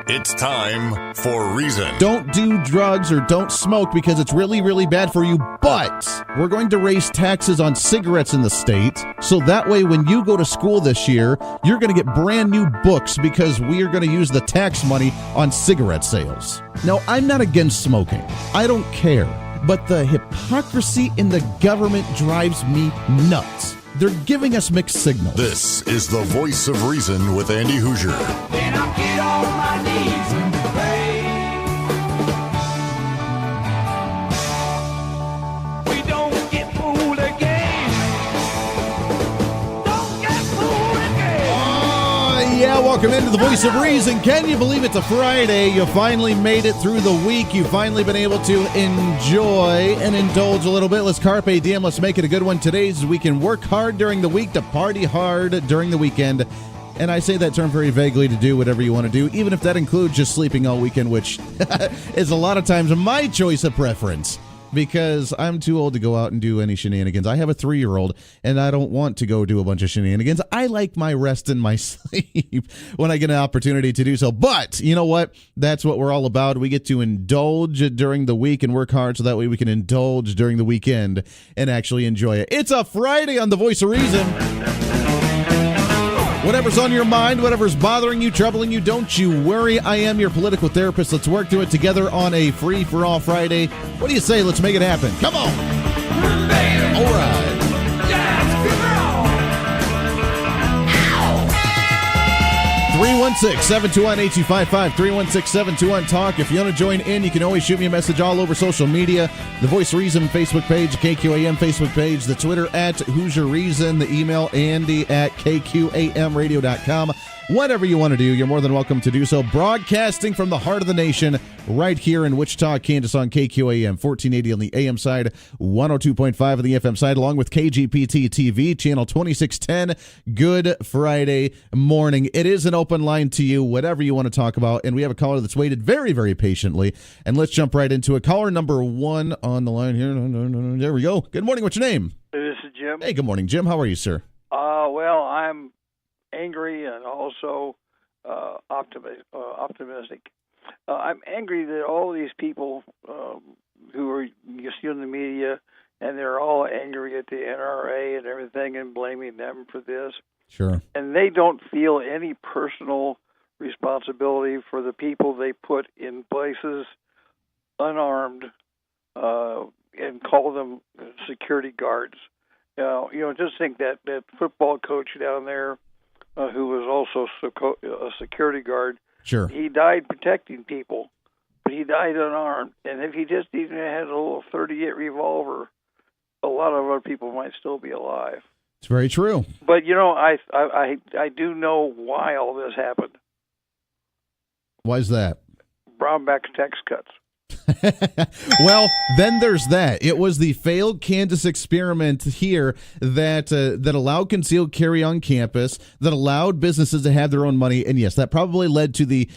It's time for Reason. Don't do drugs or don't smoke because it's really, really bad for you, but we're going to raise taxes on cigarettes in the state, so that way when you go to school this year, you're going to get brand new books because we are going to use the tax money on cigarette sales. Now, I'm not against smoking. I don't care, but the hypocrisy in the government drives me nuts. They're giving us mixed signals. This is the Voice of Reason with Andy Hoosier. Then I'll get on my knees and pray. We don't get fooled again. Don't get fooled again. Oh, yeah, welcome into the Voice of Reason. Can you believe it's a Friday? You finally made it through the week. You've finally been able to enjoy and indulge a little bit. Let's carpe diem. Let's make it a good one. Today's we can work hard during the week to party hard during the weekend. And I say that term very vaguely, to do whatever you want to do, even if that includes just sleeping all weekend, which is a lot of times my choice of preference, because I'm too old to go out and do any shenanigans. I have a 3-year-old, and I don't want to go do a bunch of shenanigans. I like my rest and my sleep when I get an opportunity to do so. But you know what? That's what we're all about. We get to indulge during the week and work hard so that way we can indulge during the weekend and actually enjoy it. It's a Friday on The Voice of Reason. Whatever's on your mind, whatever's bothering you, troubling you, don't you worry. I am your political therapist. Let's work through it together on a free-for-all Friday. What do you say? Let's make it happen. Come on. All right. 316-721-8255, 316-721-TALK. If you want to join in, you can always shoot me a message all over social media. The Voice of Reason Facebook page, KQAM Facebook page, the Twitter at Hoosier Reason, the email Andy at KQAMradio.com. Whatever you want to do, you're more than welcome to do so. Broadcasting from the heart of the nation, right here in Wichita, Kansas on KQAM, 1480 on the AM side, 102.5 on the FM side, along with KGPT TV, channel 2610. Good Friday morning. It is an open line to you, whatever you want to talk about, and we have a caller that's waited very, very patiently, and let's jump right into it. Caller number 1 on the line here. There we go. Good morning. What's your name? This is Jim. Hey, good morning, Jim. How are you, sir? Well, I'm angry and also optimistic. I'm angry that all these people who are, you see in the media, and they're all angry at the NRA and everything and blaming them for this. Sure. And they don't feel any personal responsibility for the people they put in places unarmed and call them security guards. Just think that football coach down there, who was also a security guard. Sure. He died protecting people, but he died unarmed. And if he just even had a little .38 revolver, a lot of other people might still be alive. It's very true. But, I do know why all this happened. Why is that? Brownback's tax cuts. Well, then there's that. It was the failed Kansas experiment here that allowed concealed carry on campus, that allowed businesses to have their own money, and yes, that probably led to the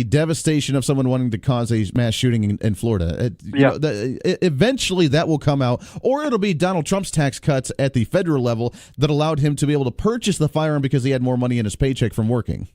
devastation of someone wanting to cause a mass shooting in Florida. Eventually, that will come out, or it'll be Donald Trump's tax cuts at the federal level that allowed him to be able to purchase the firearm because he had more money in his paycheck from working.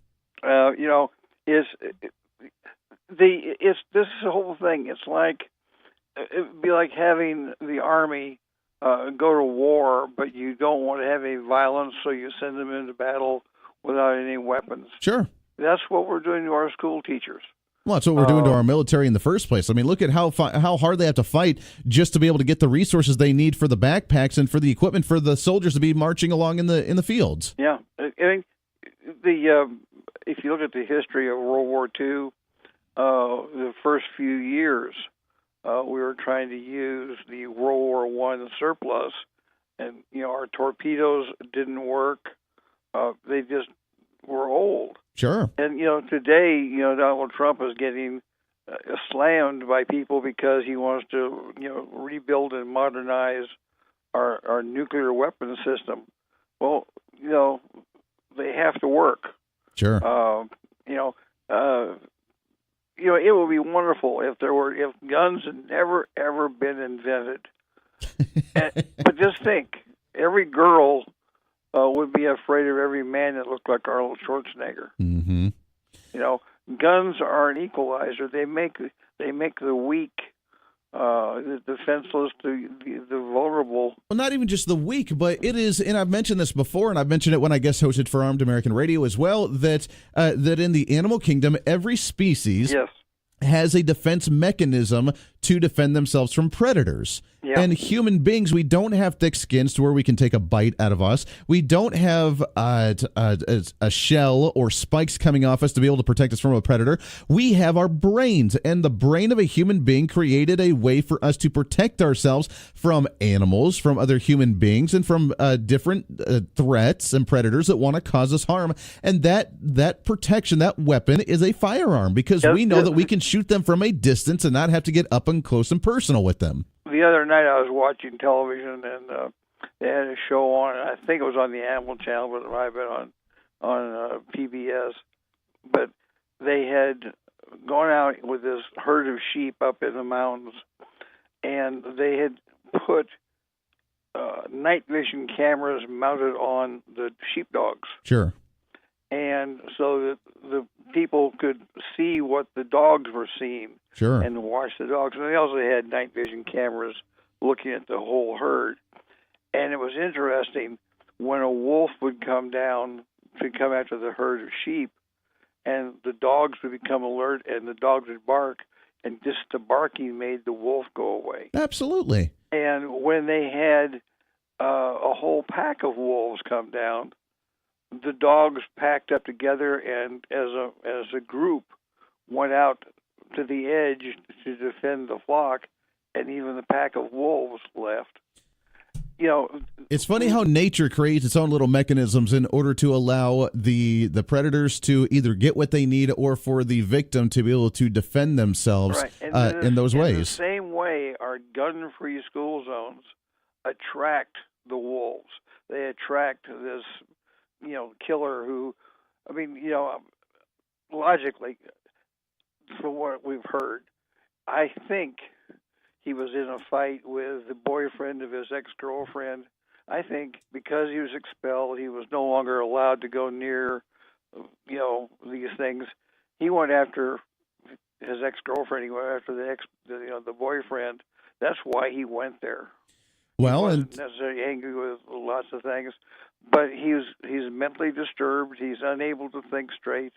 This whole thing. It'd be like having the Army go to war, but you don't want to have any violence, so you send them into battle without any weapons. Sure. That's what we're doing to our school teachers. Well, that's what we're doing to our military in the first place. I mean, look at how hard they have to fight just to be able to get the resources they need for the backpacks and for the equipment for the soldiers to be marching along in the fields. Yeah, I mean, if you look at the history of World War II. The first few years, we were trying to use the World War I surplus, and our torpedoes didn't work. They just were old. Sure. And today, Donald Trump is getting slammed by people because he wants to, rebuild and modernize our nuclear weapons system. Well, they have to work. Sure. It would be wonderful if guns had never ever been invented. But just think, every girl would be afraid of every man that looked like Arnold Schwarzenegger. Mm-hmm. guns are an equalizer. They make the weak, the defenseless, the vulnerable. Well, not even just the weak, but it is, and I've mentioned this before, and I've mentioned it when I guest hosted for Armed American Radio as well, that in the animal kingdom, every species has a defense mechanism to defend themselves from predators. Yeah. And human beings, we don't have thick skins to where we can take a bite out of us. We don't have a shell or spikes coming off us to be able to protect us from a predator. We have our brains, and the brain of a human being created a way for us to protect ourselves from animals, from other human beings, and from different threats and predators that want to cause us harm. And that protection, that weapon, is a firearm, because we know that we can shoot them from a distance and not have to get up and close and personal with them. The other night I was watching television, and they had a show on. I think it was on the Animal Channel, but it might have been on PBS. But they had gone out with this herd of sheep up in the mountains, and they had put night vision cameras mounted on the sheepdogs. Sure. And so that the people could see what the dogs were seeing. Sure. And watch the dogs. And they also had night vision cameras looking at the whole herd. And it was interesting when a wolf would come down to come after the herd of sheep, and the dogs would become alert, and the dogs would bark, and just the barking made the wolf go away. Absolutely. And when they had a whole pack of wolves come down, the dogs packed up together and as a group went out to the edge to defend the flock, and even the pack of wolves left. You know, it's funny how nature creates its own little mechanisms in order to allow the predators to either get what they need or for the victim to be able to defend themselves in those ways. In the same way, our gun-free school zones attract the wolves. They attract this, killer who, logically, from what we've heard, I think he was in a fight with the boyfriend of his ex-girlfriend. I think because he was expelled, he was no longer allowed to go near, these things. He went after his ex-girlfriend. He went after the boyfriend. That's why he went there. Well, he wasn't necessarily angry with lots of things, but he's mentally disturbed. He's unable to think straight.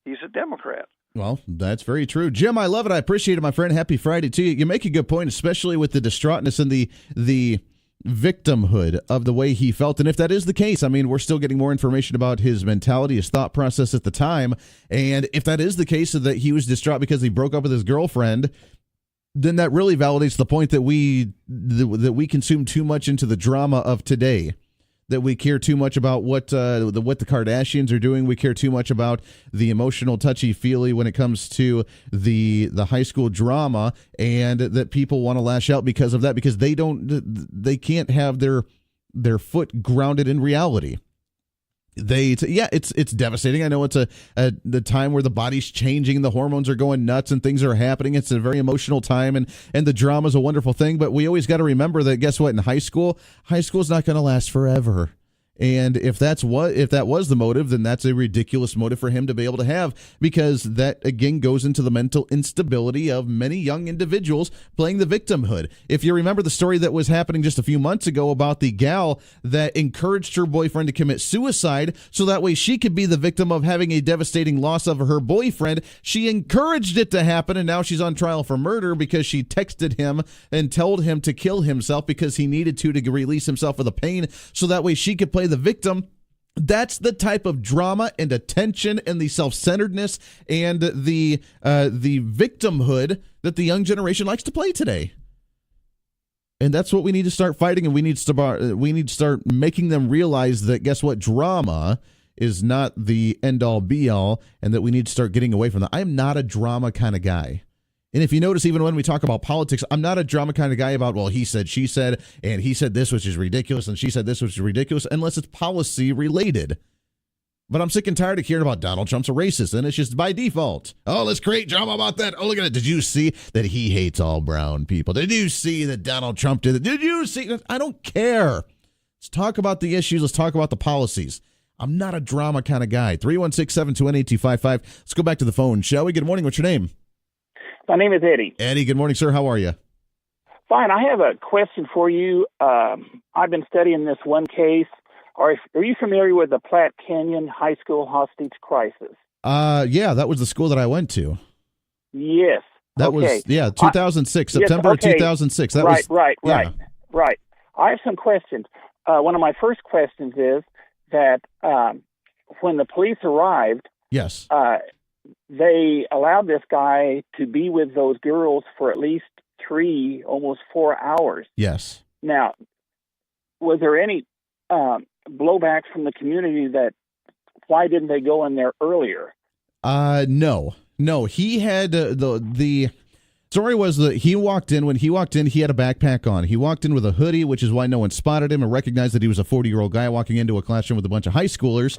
He's a Democrat. Well, that's very true. Jim, I love it. I appreciate it, my friend. Happy Friday to you. You make a good point, especially with the distraughtness and the victimhood of the way he felt. And if that is the case, we're still getting more information about his mentality, his thought process at the time. And if that is the case, so that he was distraught because he broke up with his girlfriend, then that really validates the point that we consume too much into the drama of today. That we care too much about what the Kardashians are doing. We care too much about the emotional touchy-feely when it comes to the high school drama, and that people want to lash out because of that, because they can't have their foot grounded in reality. It's devastating. I know it's the time where the body's changing, the hormones are going nuts, and things are happening. It's a very emotional time, and the drama is a wonderful thing. But we always got to remember that, guess what? In high school is not going to last forever. And if that was the motive, then that's a ridiculous motive for him to be able to have, because that, again, goes into the mental instability of many young individuals playing the victimhood. If you remember the story that was happening just a few months ago about the gal that encouraged her boyfriend to commit suicide so that way she could be the victim of having a devastating loss of her boyfriend, she encouraged it to happen, and now she's on trial for murder because she texted him and told him to kill himself because he needed to release himself of the pain so that way she could play the victim. That's the type of drama and attention and the self-centeredness and the victimhood that the young generation likes to play today. And that's what we need to start fighting, and we need to start making them realize that, guess what, drama is not the end-all be-all, and that we need to start getting away from that. I'm not a drama kind of guy. And if you notice, even when we talk about politics, I'm not a drama kind of guy about, well, he said, she said, and he said this, which is ridiculous, and she said this, which is ridiculous, unless it's policy related. But I'm sick and tired of hearing about Donald Trump's a racist, and it's just by default. Oh, let's create drama about that. Oh, look at it. Did you see that he hates all brown people? Did you see that Donald Trump did it? Did you see? I don't care. Let's talk about the issues. Let's talk about the policies. I'm not a drama kind of guy. 316-721-8255. Let's go back to the phone, shall we? Good morning. What's your name? My name is Eddie. Eddie, good morning, sir. How are you? Fine. I have a question for you. I've been studying this one case. Are you familiar with the Platte Canyon High School hostage crisis? Yeah, that was the school that I went to. Yes. That was 2006, September 2006. That was right. I have some questions. One of my first questions is that when the police arrived, yes, they allowed this guy to be with those girls for at least 3, almost 4 hours. Yes. Now, was there any blowback from the community that why didn't they go in there earlier? No. He had the story was that he walked in. When he walked in, he had a backpack on. He walked in with a hoodie, which is why no one spotted him and recognized that he was a 40-year-old guy walking into a classroom with a bunch of high schoolers.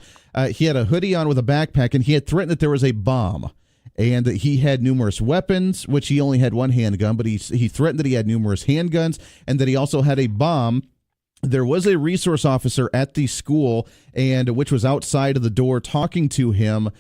He had a hoodie on with a backpack, and he had threatened that there was a bomb. And he had numerous weapons, which he only had one handgun, but he threatened that he had numerous handguns and that he also had a bomb. There was a resource officer at the school, and which was outside of the door talking to him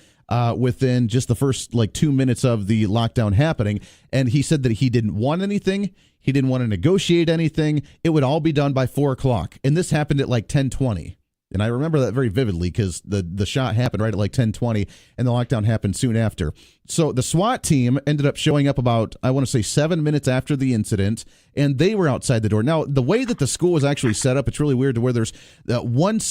within just the first 2 minutes of the lockdown happening. And he said that he didn't want anything. He didn't want to negotiate anything. It would all be done by 4 o'clock. And this happened at 10:20. And I remember that very vividly because the shot happened right at 10:20 and the lockdown happened soon after. So the SWAT team ended up showing up about, I want to say 7 minutes after the incident, and they were outside the door. Now, the way that the school was actually set up, it's really weird to where there's one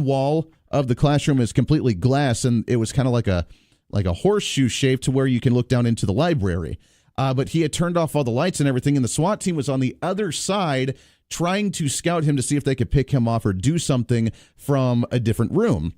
wall of the classroom is completely glass, and it was kind of like a horseshoe shape to where you can look down into the library. But he had turned off all the lights and everything, and the SWAT team was on the other side trying to scout him to see if they could pick him off or do something from a different room,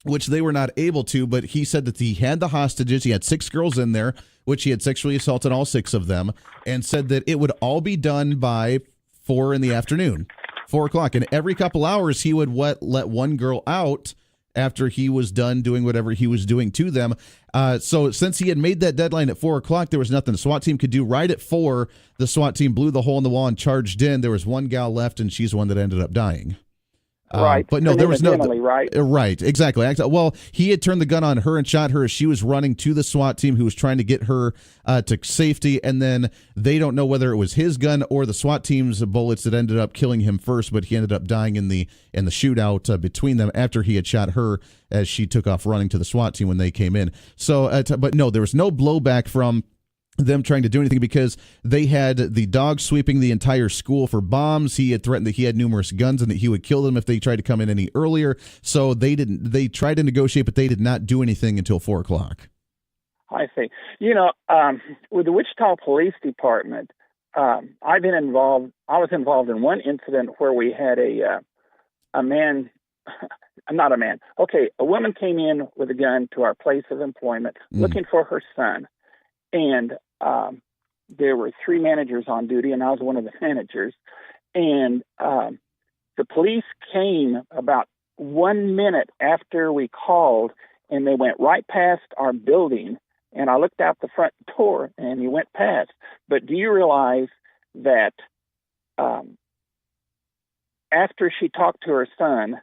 which they were not able to. But he said that he had the hostages. He had 6 girls in there, which he had sexually assaulted all 6 of them, and said that it would all be done by 4 in the afternoon, 4 o'clock. And every couple hours, he would let one girl out after he was done doing whatever he was doing to them. So since he had made that deadline at 4 o'clock, there was nothing the SWAT team could do. Right at 4, the SWAT team blew the hole in the wall and charged in. There was one gal left, and she's the one that ended up dying. Right. But no, there was no... right? Right, exactly. Well, he had turned the gun on her and shot her as she was running to the SWAT team who was trying to get her to safety, and then they don't know whether it was his gun or the SWAT team's bullets that ended up killing him first, but he ended up dying in the shootout between them after he had shot her as she took off running to the SWAT team when they came in. So, but no, there was no blowback from them trying to do anything because they had the dogs sweeping the entire school for bombs. He had threatened that he had numerous guns and that he would kill them if they tried to come in any earlier. So they tried to negotiate, but they did not do anything until 4 o'clock. I see. With the Wichita Police Department, I was involved in one incident where we had a man, not a man. Okay. A woman came in with a gun to our place of employment looking for her son. And there were 3 managers on duty, and I was one of the managers. And the police came about 1 minute after we called, and they went right past our building. And I looked out the front door, and he went past. But do you realize that after she talked to her son,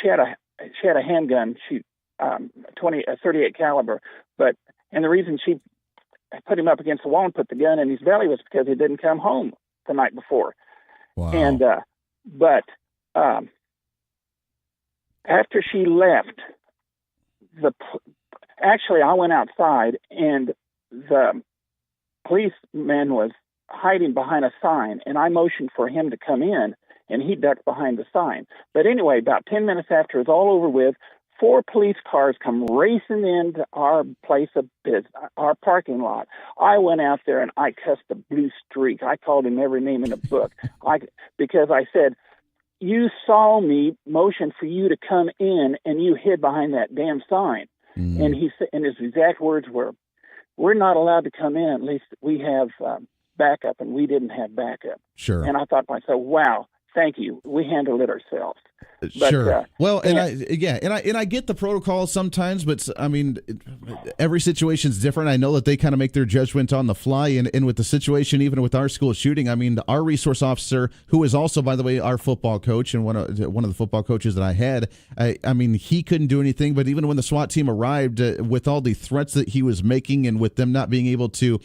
she had a handgun, 38 caliber, and the reason she put him up against the wall and put the gun in his belly was because he didn't come home the night before. Wow. And after she left, actually I went outside and the policeman was hiding behind a sign, and I motioned for him to come in, and he ducked behind the sign. But anyway, about 10 minutes after it was all over with, 4 police cars come racing into our place of business, our parking lot. I went out there and I cussed the blue streak. I called him every name in the book because I said, you saw me motion for you to come in and you hid behind that damn sign. And he said, and his exact words were, we're not allowed to come in. At least we have backup, and we didn't have backup. Sure. And I thought to myself, wow, thank you. We handled it ourselves. But, sure. Well, and I get the protocol sometimes, but I mean, every situation's different. I know that they kind of make their judgment on the fly, and with the situation, even with our school shooting, I mean, our resource officer, who is also, by the way, our football coach and one of the football coaches that I had, I mean, he couldn't do anything. But even when the SWAT team arrived, with all the threats that he was making, and with them not being able to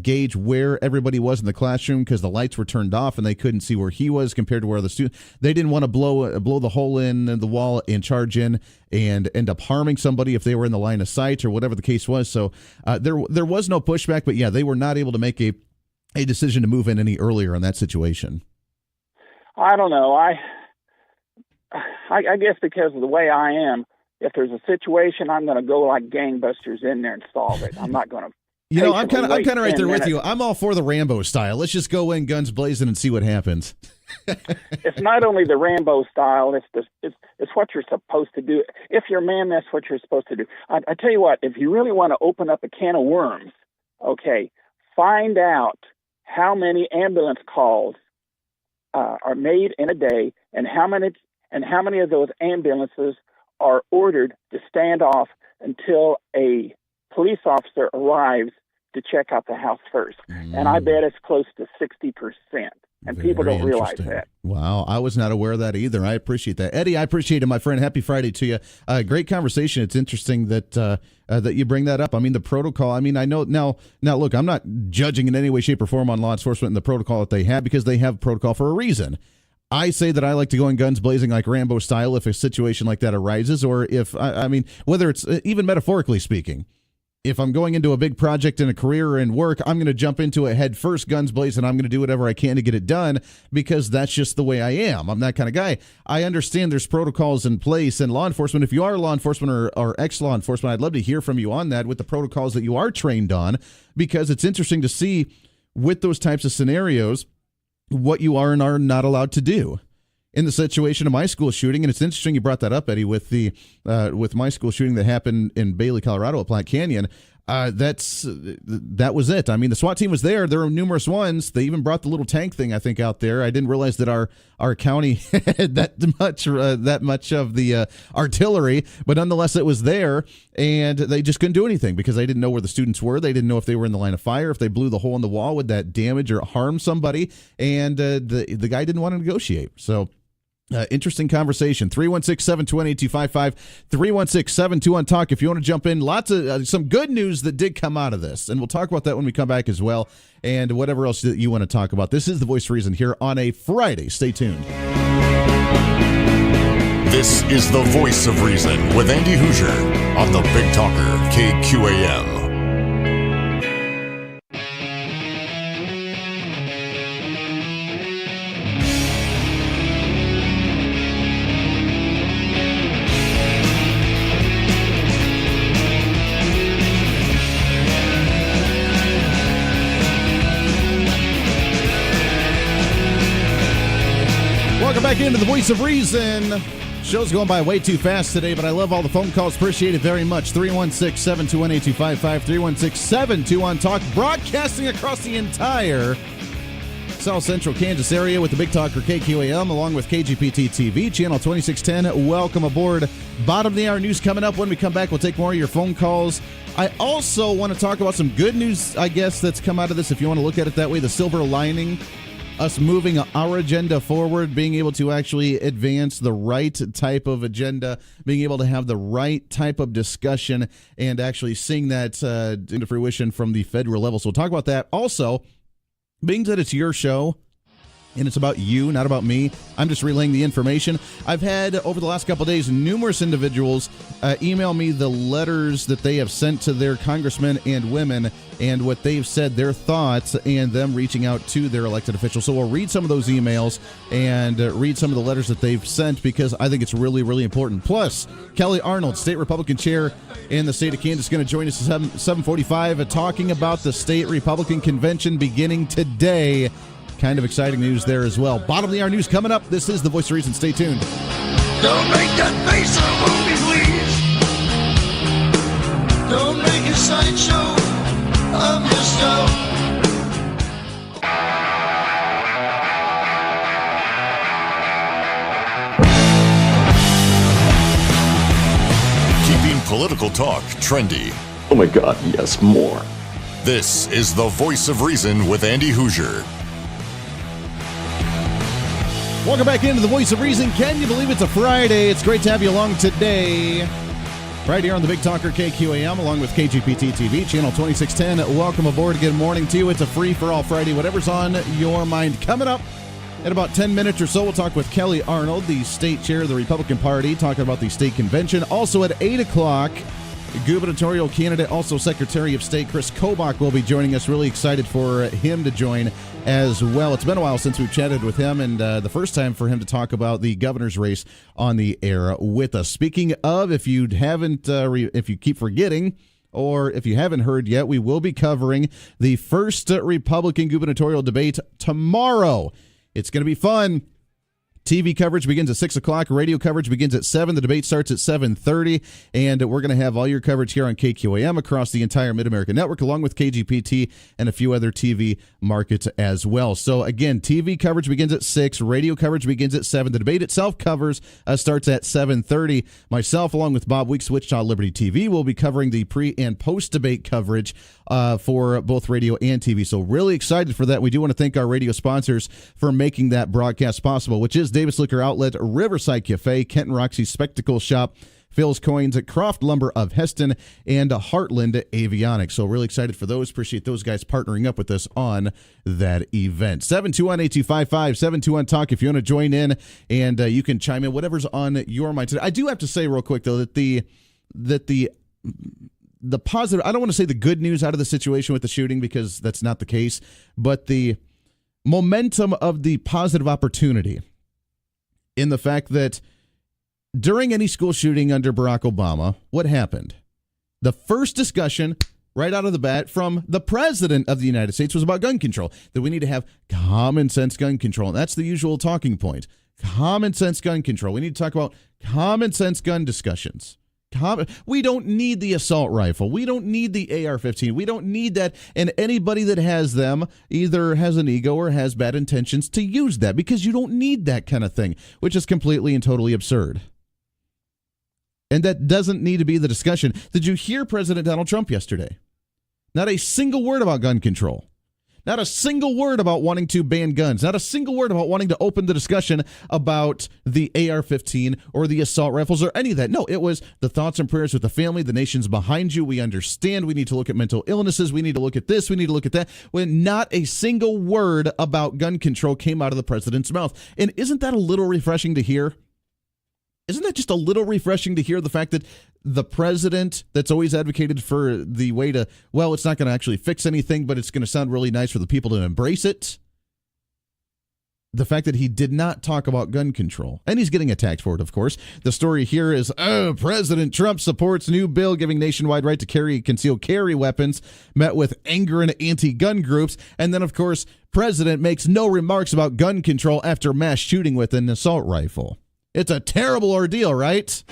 gauge where everybody was in the classroom because the lights were turned off and they couldn't see where he was compared to where the student. They didn't want to blow the hole in the wall and charge in and end up harming somebody if they were in the line of sight or whatever the case was. So there was no pushback, but yeah, they were not able to make a decision to move in any earlier in that situation. I don't know. I guess because of the way I am, if there's a situation, I'm going to go like gangbusters in there and solve it. I'm not going to. You know, I'm kind of right there with you. I'm all for the Rambo style. Let's just go in guns blazing and see what happens. It's not only the Rambo style; it's what you're supposed to do. If you're a man, that's what you're supposed to do. I tell you what, if you really want to open up a can of worms, okay, find out how many ambulance calls are made in a day, and how many of those ambulances are ordered to stand off until a police officer arrives to check out the house first. And I bet it's close to 60%. And Very people don't realize that. Wow, I was not aware of that either. I appreciate that. Eddie, I appreciate it, my friend. Happy Friday to you. Great conversation. It's interesting that that you bring that up. I mean, the protocol, I mean, I know now, look, I'm not judging in any way, shape, or form on law enforcement and the protocol that they have, because they have protocol for a reason. I say that I like to go in guns blazing like Rambo style if a situation like that arises, or if, I mean, whether it's even metaphorically speaking. If I'm going into a big project in a career or in work, I'm going to jump into it head first, guns blazing. I'm going to do whatever I can to get it done, because that's just the way I am. I'm that kind of guy. I understand there's protocols in place, and law enforcement, if you are law enforcement or ex-law enforcement, I'd love to hear from you on that with the protocols that you are trained on, because it's interesting to see with those types of scenarios what you are and are not allowed to do. In the situation of my school shooting, and it's interesting you brought that up, Eddie, with the with my school shooting that happened in Bailey, Colorado, at Platte Canyon. That was it. I mean, the SWAT team was there. There were numerous ones. They even brought the little tank thing, I think, out there. I didn't realize that our county had that much of the artillery, but nonetheless, it was there, and they just couldn't do anything because they didn't know where the students were. They didn't know if they were in the line of fire. If they blew the hole in the wall, would that damage or harm somebody? And the guy didn't want to negotiate. So. Interesting conversation. 316-721-8255, 316-721-TALK if you want to jump in. Lots of some good news that did come out of this, and we'll talk about that when we come back as well, and whatever else that you want to talk about. This is The Voice of Reason here on a Friday. Stay tuned. This is The Voice of Reason with Andy Hoosier on the Big Talker KQAM. Welcome back into The Voice of Reason. Show's going by way too fast today, but I love all the phone calls. Appreciate it very much. 316-721-8255, 316-721-TALK, broadcasting across the entire South Central Kansas area with the Big Talker KQAM, along with KGPT TV, channel 2610. Welcome aboard. Bottom of the hour news coming up. When we come back, we'll take more of your phone calls. I also want to talk about some good news, I guess, that's come out of this, if you want to look at it that way, the silver lining. Us moving our agenda forward, being able to actually advance the right type of agenda, being able to have the right type of discussion, and actually seeing that into fruition from the federal level. So we'll talk about that. Also, being that it's your show, and it's about you, not about me, I'm just relaying the information. I've had, over the last couple of days, numerous individuals email me the letters that they have sent to their congressmen and women, and what they've said, their thoughts, and them reaching out to their elected officials. So we'll read some of those emails and read some of the letters that they've sent, because I think it's really, really important. Plus, Kelly Arnold, state Republican chair in the state of Kansas, is going to join us at 7:45, talking about the state Republican convention beginning today. Kind of exciting news there as well. Bottom of the hour news coming up. This is The Voice of Reason. Stay tuned. Don't make that face of a movie, please. Don't make a sideshow of yourself. Political talk trendy. Oh my God, yes, more. This is the Voice of Reason with Andy Hoosier. Welcome back into the Voice of Reason. Can you believe it's a Friday? It's great to have you along today. Right here on the Big Talker KQAM, along with KGPT TV, channel 2610. Welcome aboard. Good morning to you. It's a free-for-all Friday. Whatever's on your mind. Coming up in about 10 minutes or so, we'll talk with Kelly Arnold, the state chair of the Republican Party, talking about the state convention. Also at 8 o'clock, gubernatorial candidate, also Secretary of State Kris Kobach will be joining us. Really excited for him to join as well. It's been a while since we've chatted with him, and the first time for him to talk about the governor's race on the air with us. Speaking of, if you haven't, if you keep forgetting, or if you haven't heard yet, we will be covering the first Republican gubernatorial debate tomorrow. It's going to be fun. TV coverage begins at 6 o'clock. Radio coverage begins at 7. The debate starts at 7:30. And we're going to have all your coverage here on KQAM across the entire Mid-America Network, along with KGPT and a few other TV markets as well. So, again, TV coverage begins at 6. Radio coverage begins at 7. The debate itself starts at 7:30. Myself, along with Bob Weeks, Wichita Liberty TV, will be covering the pre- and post-debate coverage for both radio and TV. So really excited for that. We do want to thank our radio sponsors for making that broadcast possible, which is Davis Liquor Outlet, Riverside Cafe, Kent and Roxy's Spectacle Shop, Phil's Coins at Croft Lumber of Heston, and Heartland Avionics. So really excited for those. Appreciate those guys partnering up with us on that event. 721-8255, 721-TALK if you want to join in, and you can chime in, whatever's on your mind today. I do have to say real quick, though, that the positive, I don't want to say the good news out of the situation with the shooting, because that's not the case, but the momentum of the positive opportunity in the fact that during any school shooting under Barack Obama, what happened? The first discussion right out of the bat from the president of the United States was about gun control, that we need to have common sense gun control. And that's the usual talking point. Common sense gun control. We need to talk about common sense gun discussions. We don't need the assault rifle. We don't need the AR-15. We don't need that. And anybody that has them either has an ego or has bad intentions to use that, because you don't need that kind of thing, which is completely and totally absurd. And that doesn't need to be the discussion. Did you hear President Donald Trump yesterday? Not a single word about gun control. Not a single word about wanting to ban guns. Not a single word about wanting to open the discussion about the AR-15 or the assault rifles or any of that. No, it was the thoughts and prayers with the family. The nation's behind you. We understand. We need to look at mental illnesses. We need to look at this. We need to look at that. When not a single word about gun control came out of the president's mouth. And isn't that a little refreshing to hear? Isn't that just a little refreshing to hear, the fact that the president that's always advocated for the way to, well, it's not going to actually fix anything, but it's going to sound really nice for the people to embrace it? The fact that he did not talk about gun control. And he's getting attacked for it, of course. The story here is, President Trump supports new bill giving nationwide right to concealed carry weapons, met with anger in anti-gun groups. And then, of course, president makes no remarks about gun control after mass shooting with an assault rifle. It's a terrible ordeal, right?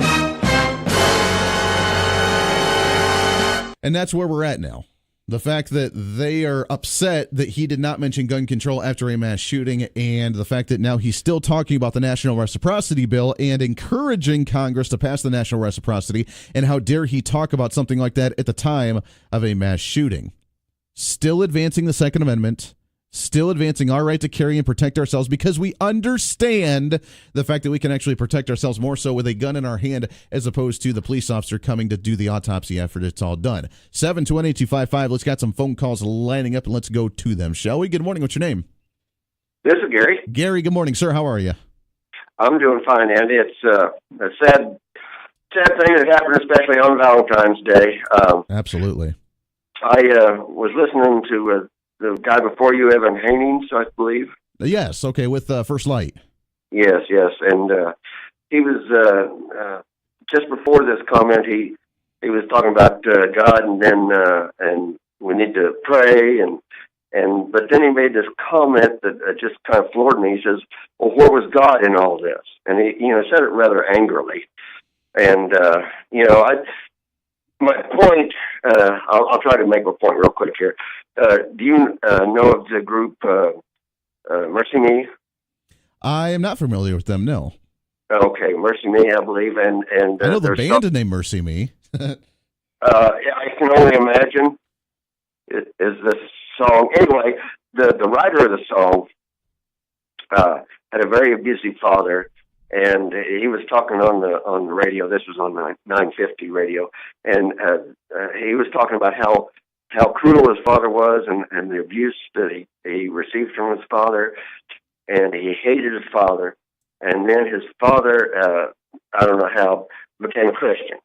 And that's where we're at now. The fact that they are upset that he did not mention gun control after a mass shooting, and the fact that now he's still talking about the National Reciprocity Bill and encouraging Congress to pass the National Reciprocity, and how dare he talk about something like that at the time of a mass shooting. Still advancing the Second Amendment, still advancing our right to carry and protect ourselves, because we understand the fact that we can actually protect ourselves more so with a gun in our hand as opposed to the police officer coming to do the autopsy after it's all done. 721-8255. Let's got some phone calls lining up, and let's go to them, shall we? Good morning. What's your name? This is Gary. Gary, good morning, sir. How are you? I'm doing fine, Andy. It's a sad thing that happened, especially on Valentine's Day. Absolutely. I was listening to the guy before you, Evan Hanings, I believe. Yes, okay, with First Light. Yes, and he was, just before this comment, he was talking about God, and then and we need to pray, but then he made this comment that just kind of floored me. He says, well, where was God in all this? And he said it rather angrily. And, my point, I'll try to make a point real quick here. Do you know of the group Mercy Me? I am not familiar with them, no. Okay, Mercy Me, I believe, and I know the band named Mercy Me. I can only imagine is this song. Anyway, the writer of the song had a very busy father, and he was talking on the radio. This was on 950 radio, and he was talking about how cruel his father was, and the abuse that he received from his father, and he hated his father. And then his father, I don't know how, became a Christian.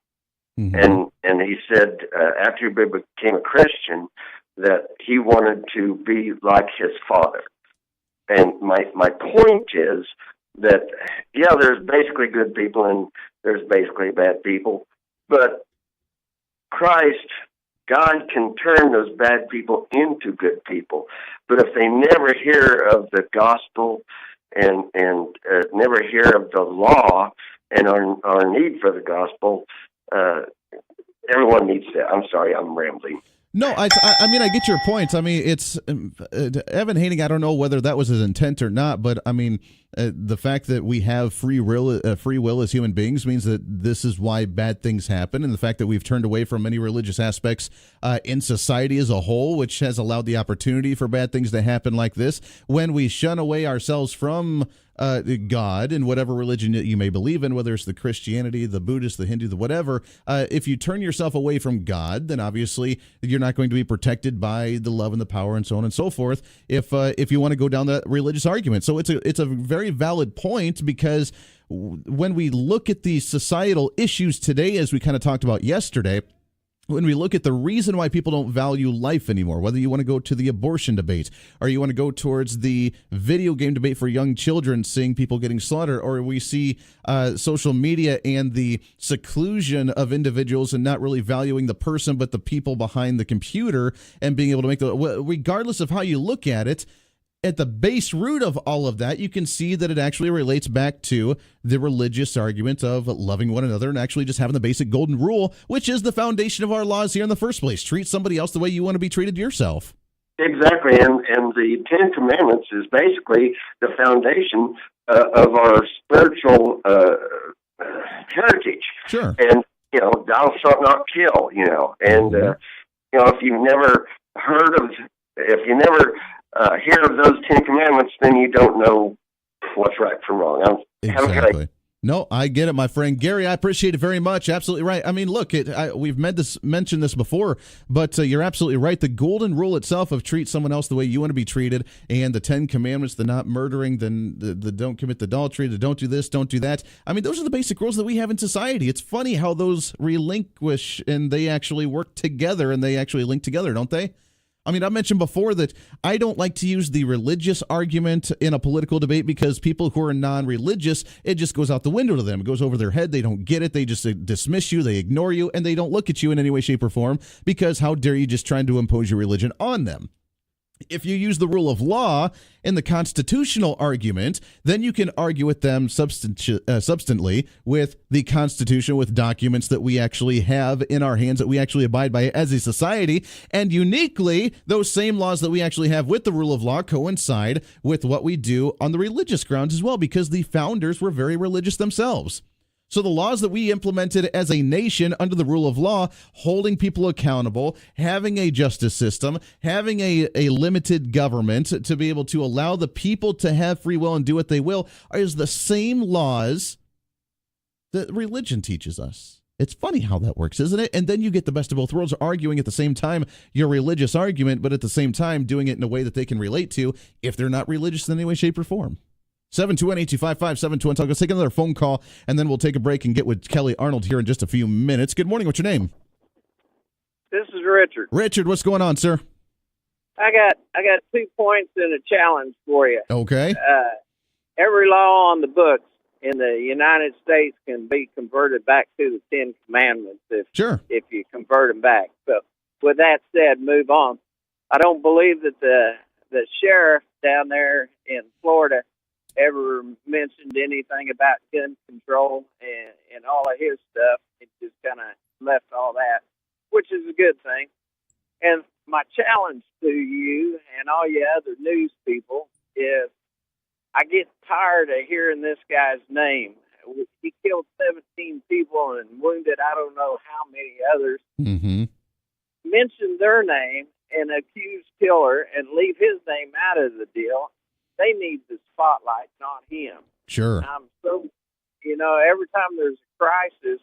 Mm-hmm. And he said after he became a Christian that he wanted to be like his father. And my point is that, yeah, there's basically good people and there's basically bad people, but Christ, God can turn those bad people into good people. But if they never hear of the gospel and never hear of the law and our need for the gospel, everyone needs to. I'm sorry, I'm rambling. No, I mean, I get your point. I mean, it's Evan Haining. I don't know whether that was his intent or not, but I mean, the fact that we have free will as human beings means that this is why bad things happen, and the fact that we've turned away from many religious aspects in society as a whole, which has allowed the opportunity for bad things to happen like this. When we shun away ourselves from God and whatever religion that you may believe in, whether it's the Christianity, the Buddhist, the Hindu, the whatever, if you turn yourself away from God, then obviously you're not going to be protected by the love and the power and so on and so forth. If you want to go down that religious argument, so it's a very valid point, because when we look at the societal issues today, as we kind of talked about yesterday, when we look at the reason why people don't value life anymore, whether you want to go to the abortion debate or you want to go towards the video game debate for young children, seeing people getting slaughtered, or we see social media and the seclusion of individuals and not really valuing the person but the people behind the computer and being able to make regardless of how you look at it, at the base root of all of that, you can see that it actually relates back to the religious argument of loving one another and actually just having the basic golden rule, which is the foundation of our laws here in the first place. Treat somebody else the way you want to be treated yourself. Exactly, and the Ten Commandments is basically the foundation of our spiritual heritage. Sure. And, thou shalt not kill, and, if you've never hear of those Ten Commandments, then you don't know what's right from wrong. Exactly. No, I get it, my friend. Gary, I appreciate it very much. Absolutely right. I mean, look, we've mentioned this before, but you're absolutely right. The golden rule itself of treat someone else the way you want to be treated, and the 10 Commandments, the not murdering, the don't commit adultery, the don't do this, don't do that. I mean, those are the basic rules that we have in society. It's funny how those relinquish and they actually work together and they actually link together, don't they? I mean, I mentioned before that I don't like to use the religious argument in a political debate because people who are non-religious, it just goes out the window to them. It goes over their head. They don't get it. They just dismiss you. They ignore you, and they don't look at you in any way, shape, or form because how dare you just trying to impose your religion on them. If you use the rule of law in the constitutional argument, then you can argue with them substantially with the Constitution, with documents that we actually have in our hands that we actually abide by as a society. And uniquely, those same laws that we actually have with the rule of law coincide with what we do on the religious grounds as well, because the founders were very religious themselves. So the laws that we implemented as a nation under the rule of law, holding people accountable, having a justice system, having a limited government to be able to allow the people to have free will and do what they will, is the same laws that religion teaches us. It's funny how that works, isn't it? And then you get the best of both worlds, arguing at the same time your religious argument, but at the same time doing it in a way that they can relate to if they're not religious in any way, shape, or form. 721-825-5721. Let's take another phone call, and then we'll take a break and get with Kelly Arnold here in just a few minutes. Good morning. What's your name? This is Richard. Richard, what's going on, sir? I got 2 points and a challenge for you. Okay. Every law on the books in the United States can be converted back to the 10 Commandments if you convert them back. So with that said, move on. I don't believe that the sheriff down there in Florida ever mentioned anything about gun control and all of his stuff. It just kind of left all that, which is a good thing. And my challenge to you and all you other news people is I get tired of hearing this guy's name. He killed 17 people and wounded I don't know how many others, mention their name and accuse killer and leave his name out of the deal. They need the spotlight, not him. Sure. So, every time there's a crisis,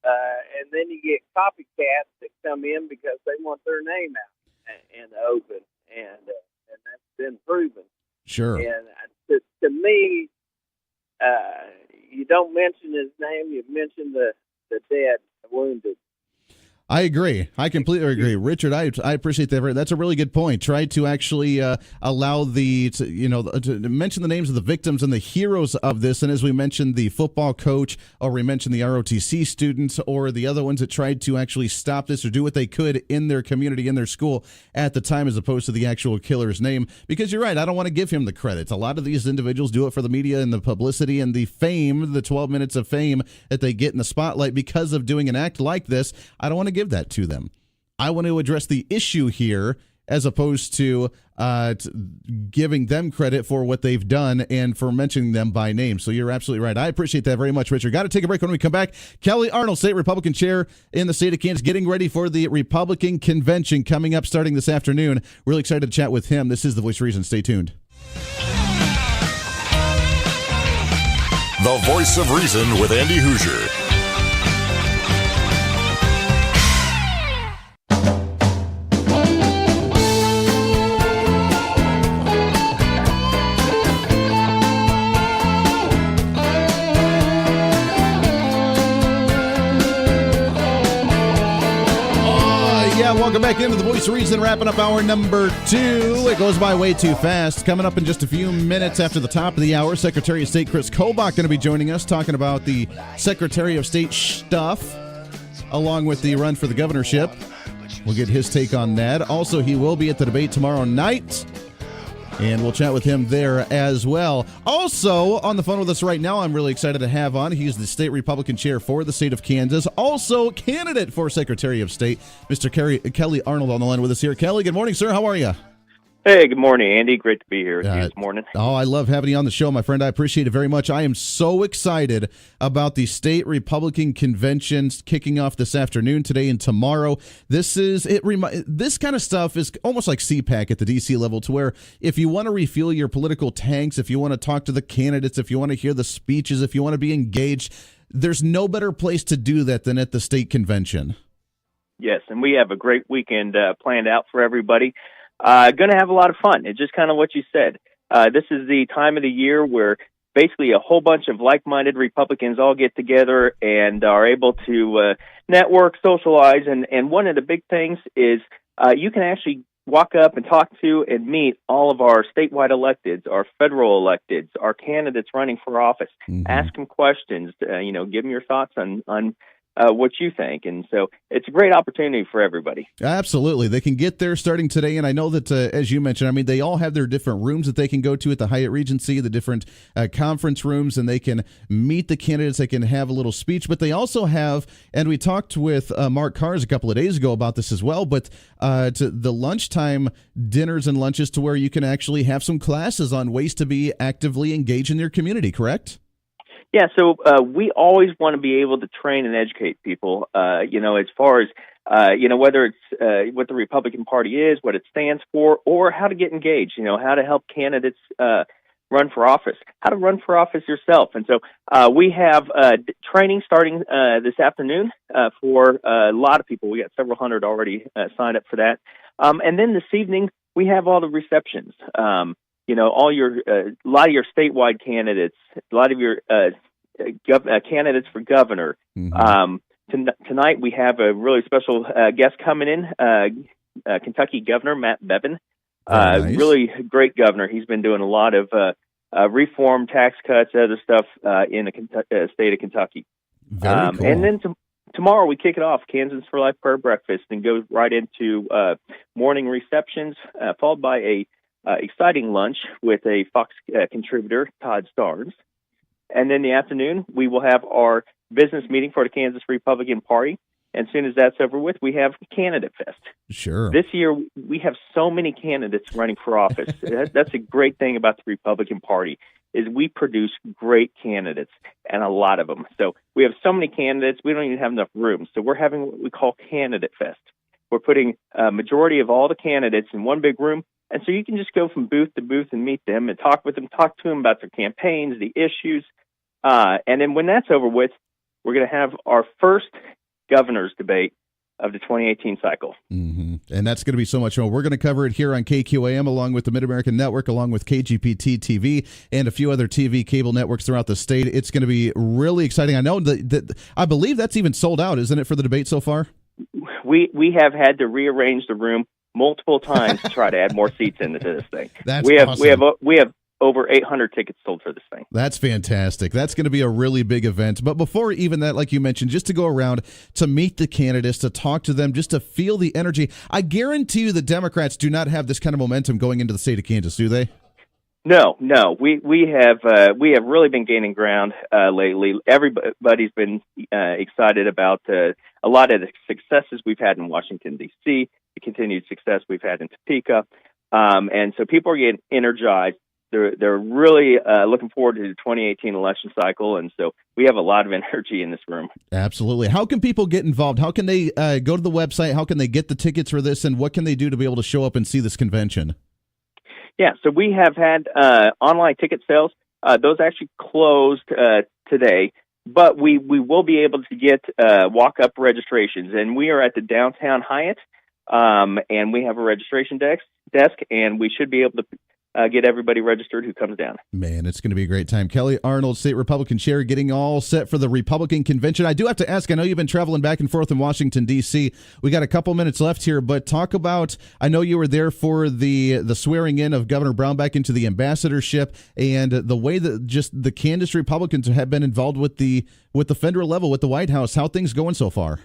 and then you get copycats that come in because they want their name out in the open, and that's been proven. Sure. And to me, you don't mention his name; you mention the dead, the wounded. I agree. I completely agree. Richard, I appreciate that. That's a really good point. Try to actually allow to mention the names of the victims and the heroes of this. And as we mentioned, the football coach, or we mentioned the ROTC students, or the other ones that tried to actually stop this or do what they could in their community, in their school at the time, as opposed to the actual killer's name. Because you're right, I don't want to give him the credit. A lot of these individuals do it for the media and the publicity and the fame, the 12 minutes of fame that they get in the spotlight because of doing an act like this. I don't want to give that to them. I want to address the issue here as opposed to giving them credit for what they've done and for mentioning them by name. So you're absolutely right. I appreciate that very much, Richard. Got to take a break. When we come back, Kelly Arnold, state Republican chair in the state of Kansas, getting ready for the Republican convention coming up starting this afternoon. Really excited to chat with him. This is The Voice of Reason. Stay tuned. The Voice of Reason with Andy Hoosier. Welcome back into the Voice of Reason, wrapping up hour number 2. It goes by way too fast. Coming up in just a few minutes after the top of the hour, Secretary of State Kris Kobach going to be joining us, talking about the Secretary of State stuff, along with the run for the governorship. We'll get his take on that. Also, he will be at the debate tomorrow night, and we'll chat with him there as well. Also, on the phone with us right now, I'm really excited to have on. He's the state Republican chair for the state of Kansas. Also, candidate for Secretary of State, Mr. Kelly Arnold on the line with us here. Kelly, good morning, sir. How are you? Hey, good morning, Andy. Great to be here with you this morning. Oh, I love having you on the show, my friend. I appreciate it very much. I am so excited about the state Republican conventions kicking off this afternoon, today, and tomorrow. This kind of stuff is almost like CPAC at the D.C. level, to where if you want to refuel your political tanks, if you want to talk to the candidates, if you want to hear the speeches, if you want to be engaged, there's no better place to do that than at the state convention. Yes, and we have a great weekend planned out for everybody. Going to have a lot of fun. It's just kind of what you said. This is the time of the year where basically a whole bunch of like-minded Republicans all get together and are able to network, socialize, and one of the big things is you can actually walk up and talk to and meet all of our statewide electeds, our federal electeds, our candidates running for office. Ask them questions, give them your thoughts on what you think. And so it's a great opportunity for everybody. Absolutely. They can get there starting today. And I know that, as you mentioned, they all have their different rooms that they can go to at the Hyatt Regency, the different conference rooms, and they can meet the candidates. They can have a little speech, but they also have, and we talked with Mark Kars a couple of days ago about this as well, but to the lunchtime dinners and lunches to where you can actually have some classes on ways to be actively engaged in your community, correct? Yeah, so we always want to be able to train and educate people, as far as, whether it's what the Republican Party is, what it stands for, or how to get engaged, how to help candidates run for office, how to run for office yourself. And so we have training starting this afternoon for a lot of people. We got several hundred already signed up for that. And then this evening, we have all the receptions. A lot of your statewide candidates, a lot of your candidates for governor. Tonight we have a really special guest coming in, Kentucky Governor Matt Bevin. Nice. Really great governor. He's been doing a lot of reform, tax cuts, other stuff in the state of Kentucky. Very cool. And then tomorrow we kick it off, Kansas for Life Prayer Breakfast, and go right into morning receptions, followed by a exciting lunch with a Fox contributor, Todd Starnes. And then in the afternoon, we will have our business meeting for the Kansas Republican Party. And as soon as that's over with, we have Candidate Fest. Sure. This year, we have so many candidates running for office. That's a great thing about the Republican Party. is we produce great candidates, and a lot of them. So we have so many candidates, we don't even have enough room. So we're having what we call Candidate Fest. We're putting a majority of all the candidates in one big room, and so you can just go from booth to booth and meet them and talk with them, talk to them about their campaigns, the issues. And then when that's over with, we're going to have our first governor's debate of the 2018 cycle. Mm-hmm. And that's going to be so much more. We're going to cover it here on KQAM along with the Mid-American Network, along with KGPT TV and a few other TV cable networks throughout the state. It's going to be really exciting. I know that I believe that's even sold out, isn't it, for the debate so far? We have had to rearrange the room multiple times to try to add more seats into this thing. That's awesome. We have over 800 tickets sold for this thing. That's fantastic. That's going to be a really big event. But before even that, like you mentioned, just to go around to meet the candidates, to talk to them, just to feel the energy. I guarantee you the Democrats do not have this kind of momentum going into the state of Kansas, do they? No. We have really been gaining ground lately. Everybody's been excited about a lot of the successes we've had in Washington, D.C., the continued success we've had in Topeka. And so people are getting energized. They're really looking forward to the 2018 election cycle, and so we have a lot of energy in this room. Absolutely. How can people get involved? How can they go to the website? How can they get the tickets for this, and what can they do to be able to show up and see this convention? Yeah, so we have had online ticket sales. Those actually closed today, but we will be able to get walk-up registrations, and we are at the downtown Hyatt, and we have a registration desk, and we should be able to get everybody registered who comes down. Man, it's going to be a great time. Kelly Arnold, State Republican Chair, getting all set for the Republican Convention. I do have to ask, I know you've been traveling back and forth in Washington, D.C. We got a couple minutes left here, but talk about, I know you were there for the swearing in of Governor Brown back into the ambassadorship, and the way that just the Kansas Republicans have been involved with the federal level, with the White House. How things going so far?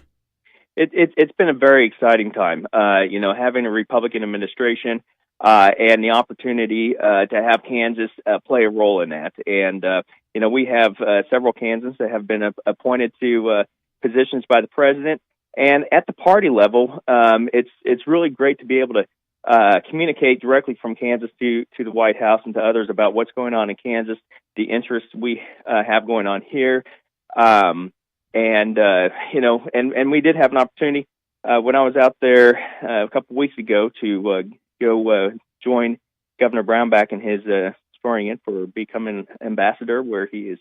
It's been a very exciting time, having a Republican administration, and the opportunity to have Kansas play a role in that. And, we have several Kansans that have been appointed to positions by the president. And at the party level, it's really great to be able to communicate directly from Kansas to the White House and to others about what's going on in Kansas, the interests we have going on here. And we did have an opportunity when I was out there a couple of weeks ago to go join Governor Brown back in his swearing in for becoming ambassador, where he is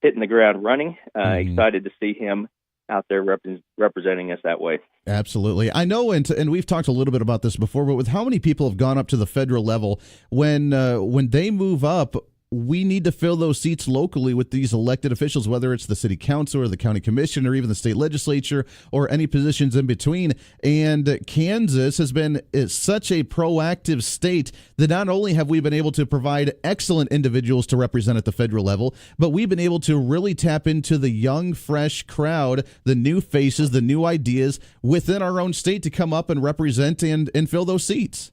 hitting the ground running. Excited to see him out there representing us that way. Absolutely. I know, and we've talked a little bit about this before, but with how many people have gone up to the federal level, when they move up, we need to fill those seats locally with these elected officials, whether it's the city council or the county commission or even the state legislature or any positions in between. And Kansas has been such a proactive state that not only have we been able to provide excellent individuals to represent at the federal level, but we've been able to really tap into the young, fresh crowd, the new faces, the new ideas within our own state to come up and represent and fill those seats.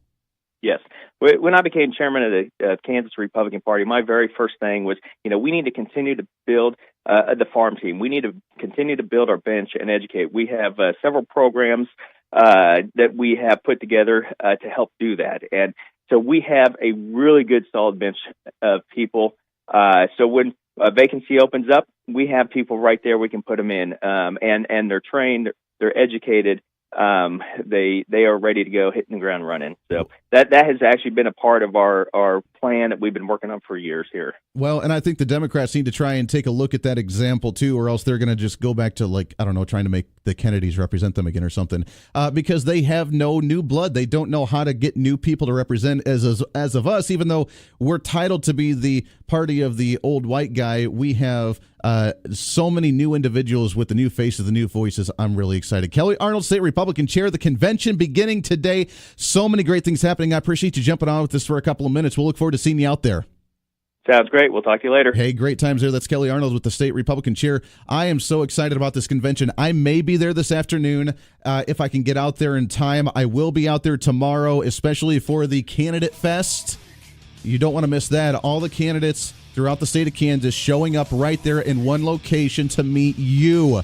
Yes. When I became chairman of the Kansas Republican Party, my very first thing was, we need to continue to build the farm team. We need to continue to build our bench and educate. We have several programs that we have put together to help do that. And so we have a really good, solid bench of people. So when a vacancy opens up, we have people right there we can put them in. And they're trained, they're educated. They are ready to go, hitting the ground running. So that has actually been a part of our plan that we've been working on for years here. Well, and I think the Democrats need to try and take a look at that example too, or else they're going to just go back to trying to make the Kennedys represent them again or something, because they have no new blood. They don't know how to get new people to represent as of us, even though we're titled to be the party of the old white guy. We have so many new individuals with the new faces, the new voices. I'm really excited. Kelly Arnold, State Republican Chair, the convention beginning today. So many great things happening. I appreciate you jumping on with us for a couple of minutes. We'll look forward to seeing you out there. Sounds great. We'll talk to you later. Hey, great times there. That's Kelly Arnold with the State Republican Chair. I am so excited about this convention. I may be there this afternoon. If I can get out there in time, I will be out there tomorrow, especially for the Candidate Fest. You don't want to miss that. All the candidates throughout the state of Kansas showing up right there in one location to meet you.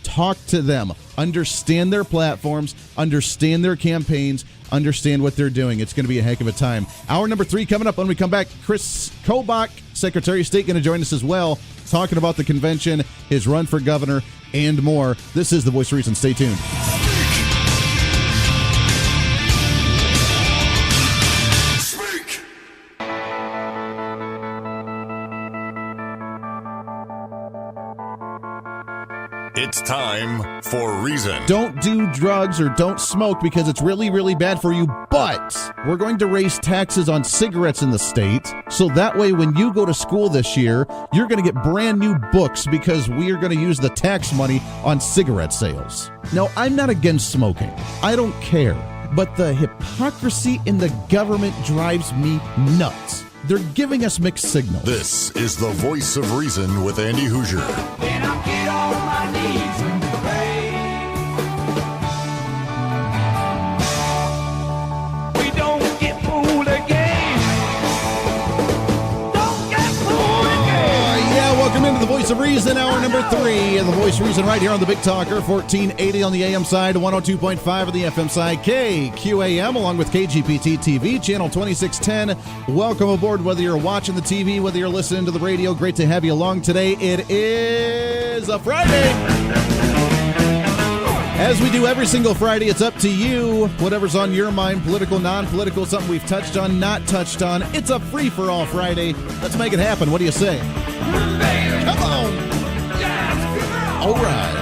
Talk to them, understand their platforms, understand their campaigns, understand what they're doing. It's going to be a heck of a time. Hour number 3 coming up when we come back. Kris Kobach, Secretary of State, going to join us as well, talking about the convention, his run for governor, and more. This is The Voice of Reason. Stay tuned. It's time for Reason. Don't do drugs or don't smoke because it's really, really bad for you, but we're going to raise taxes on cigarettes in the state, so that way when you go to school this year, you're going to get brand new books because we are going to use the tax money on cigarette sales. Now, I'm not against smoking. I don't care, but the hypocrisy in the government drives me nuts. They're giving us mixed signals. This is The Voice of Reason with Andy Hoosier. Then I get on my knees and pray. We don't get fooled again. Don't get fooled again. Yeah, welcome into The Voice of Reason, hour number 3. And The Voice of Reason right here on the Big Talker, 1480 on the AM side, 102.5 on the FM side, KQAM, along with KGPT TV, channel 2610. Welcome aboard, whether you're watching the TV, whether you're listening to the radio. Great to have you along today. It is a Friday. As we do every single Friday, it's up to you. Whatever's on your mind, political, non-political, something we've touched on, not touched on. It's a free-for-all Friday. Let's make it happen. What do you say? Come on. All right.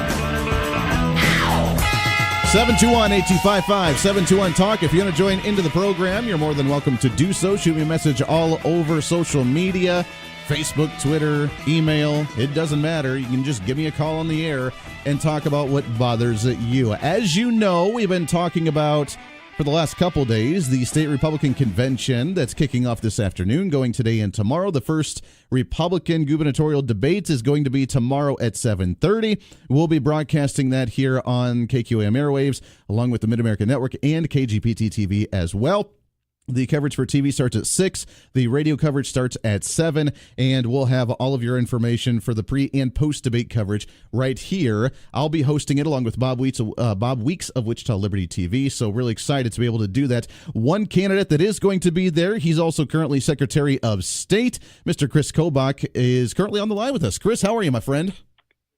721-8255, 721-TALK. If you want to join into the program, you're more than welcome to do so. Shoot me a message all over social media, Facebook, Twitter, email. It doesn't matter. You can just give me a call on the air and talk about what bothers you. As you know, we've been talking about, for the last couple days, the state Republican convention that's kicking off this afternoon, going today and tomorrow. The first Republican gubernatorial debate is going to be tomorrow at 7:30. We'll be broadcasting that here on KQAM airwaves, along with the Mid-America Network and KGPT TV as well. The coverage for TV starts at 6. The radio coverage starts at 7. And we'll have all of your information for the pre- and post-debate coverage right here. I'll be hosting it along with Bob Weeks of Wichita Liberty TV. So really excited to be able to do that. One candidate that is going to be there, he's also currently Secretary of State. Mr. Kris Kobach is currently on the line with us. Kris, how are you, my friend?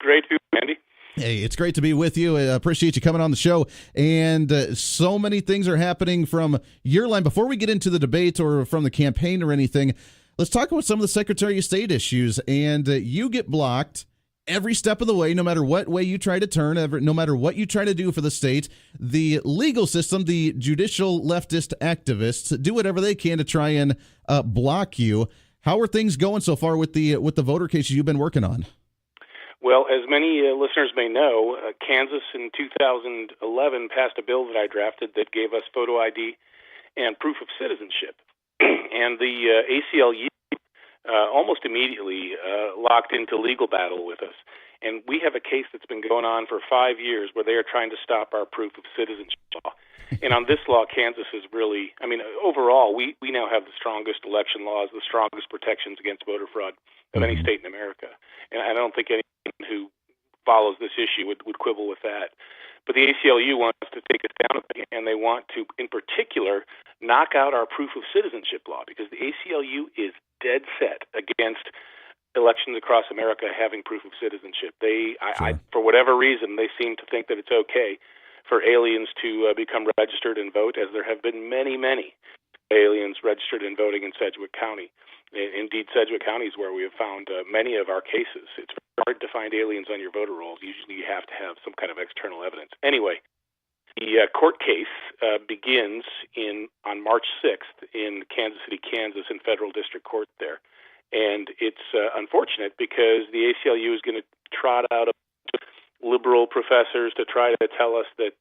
Great to be, Andy. Hey, it's great to be with you. I appreciate you coming on the show. And so many things are happening from your line. Before we get into the debate or from the campaign or anything, let's talk about some of the Secretary of State issues. And you get blocked every step of the way, no matter what way you try to turn, no matter what you try to do for the state. The legal system, the judicial leftist activists, do whatever they can to try and block you. How are things going so far with the voter cases you've been working on? Well, as many listeners may know, Kansas in 2011 passed a bill that I drafted that gave us photo ID and proof of citizenship. And the ACLU almost immediately locked into legal battle with us. And we have a case that's been going on for 5 years where they are trying to stop our proof of citizenship law. And on this law, Kansas is really, overall, we now have the strongest election laws, the strongest protections against voter fraud of any state in America. And I don't think anyone who follows this issue would quibble with that. But the ACLU wants to take us down a bit, and they want to, in particular, knock out our proof of citizenship law, because the ACLU is dead set against elections across America having proof of citizenship. For whatever reason, they seem to think that it's okay for aliens to become registered and vote, as there have been many, many aliens registered and voting in Sedgwick County. Indeed, Sedgwick County is where we have found many of our cases. It's hard to find aliens on your voter rolls. Usually you have to have some kind of external evidence. Anyway, the court case begins on March 6th in Kansas City, Kansas, in federal district court there. And it's unfortunate because the ACLU is going to trot out liberal professors to try to tell us that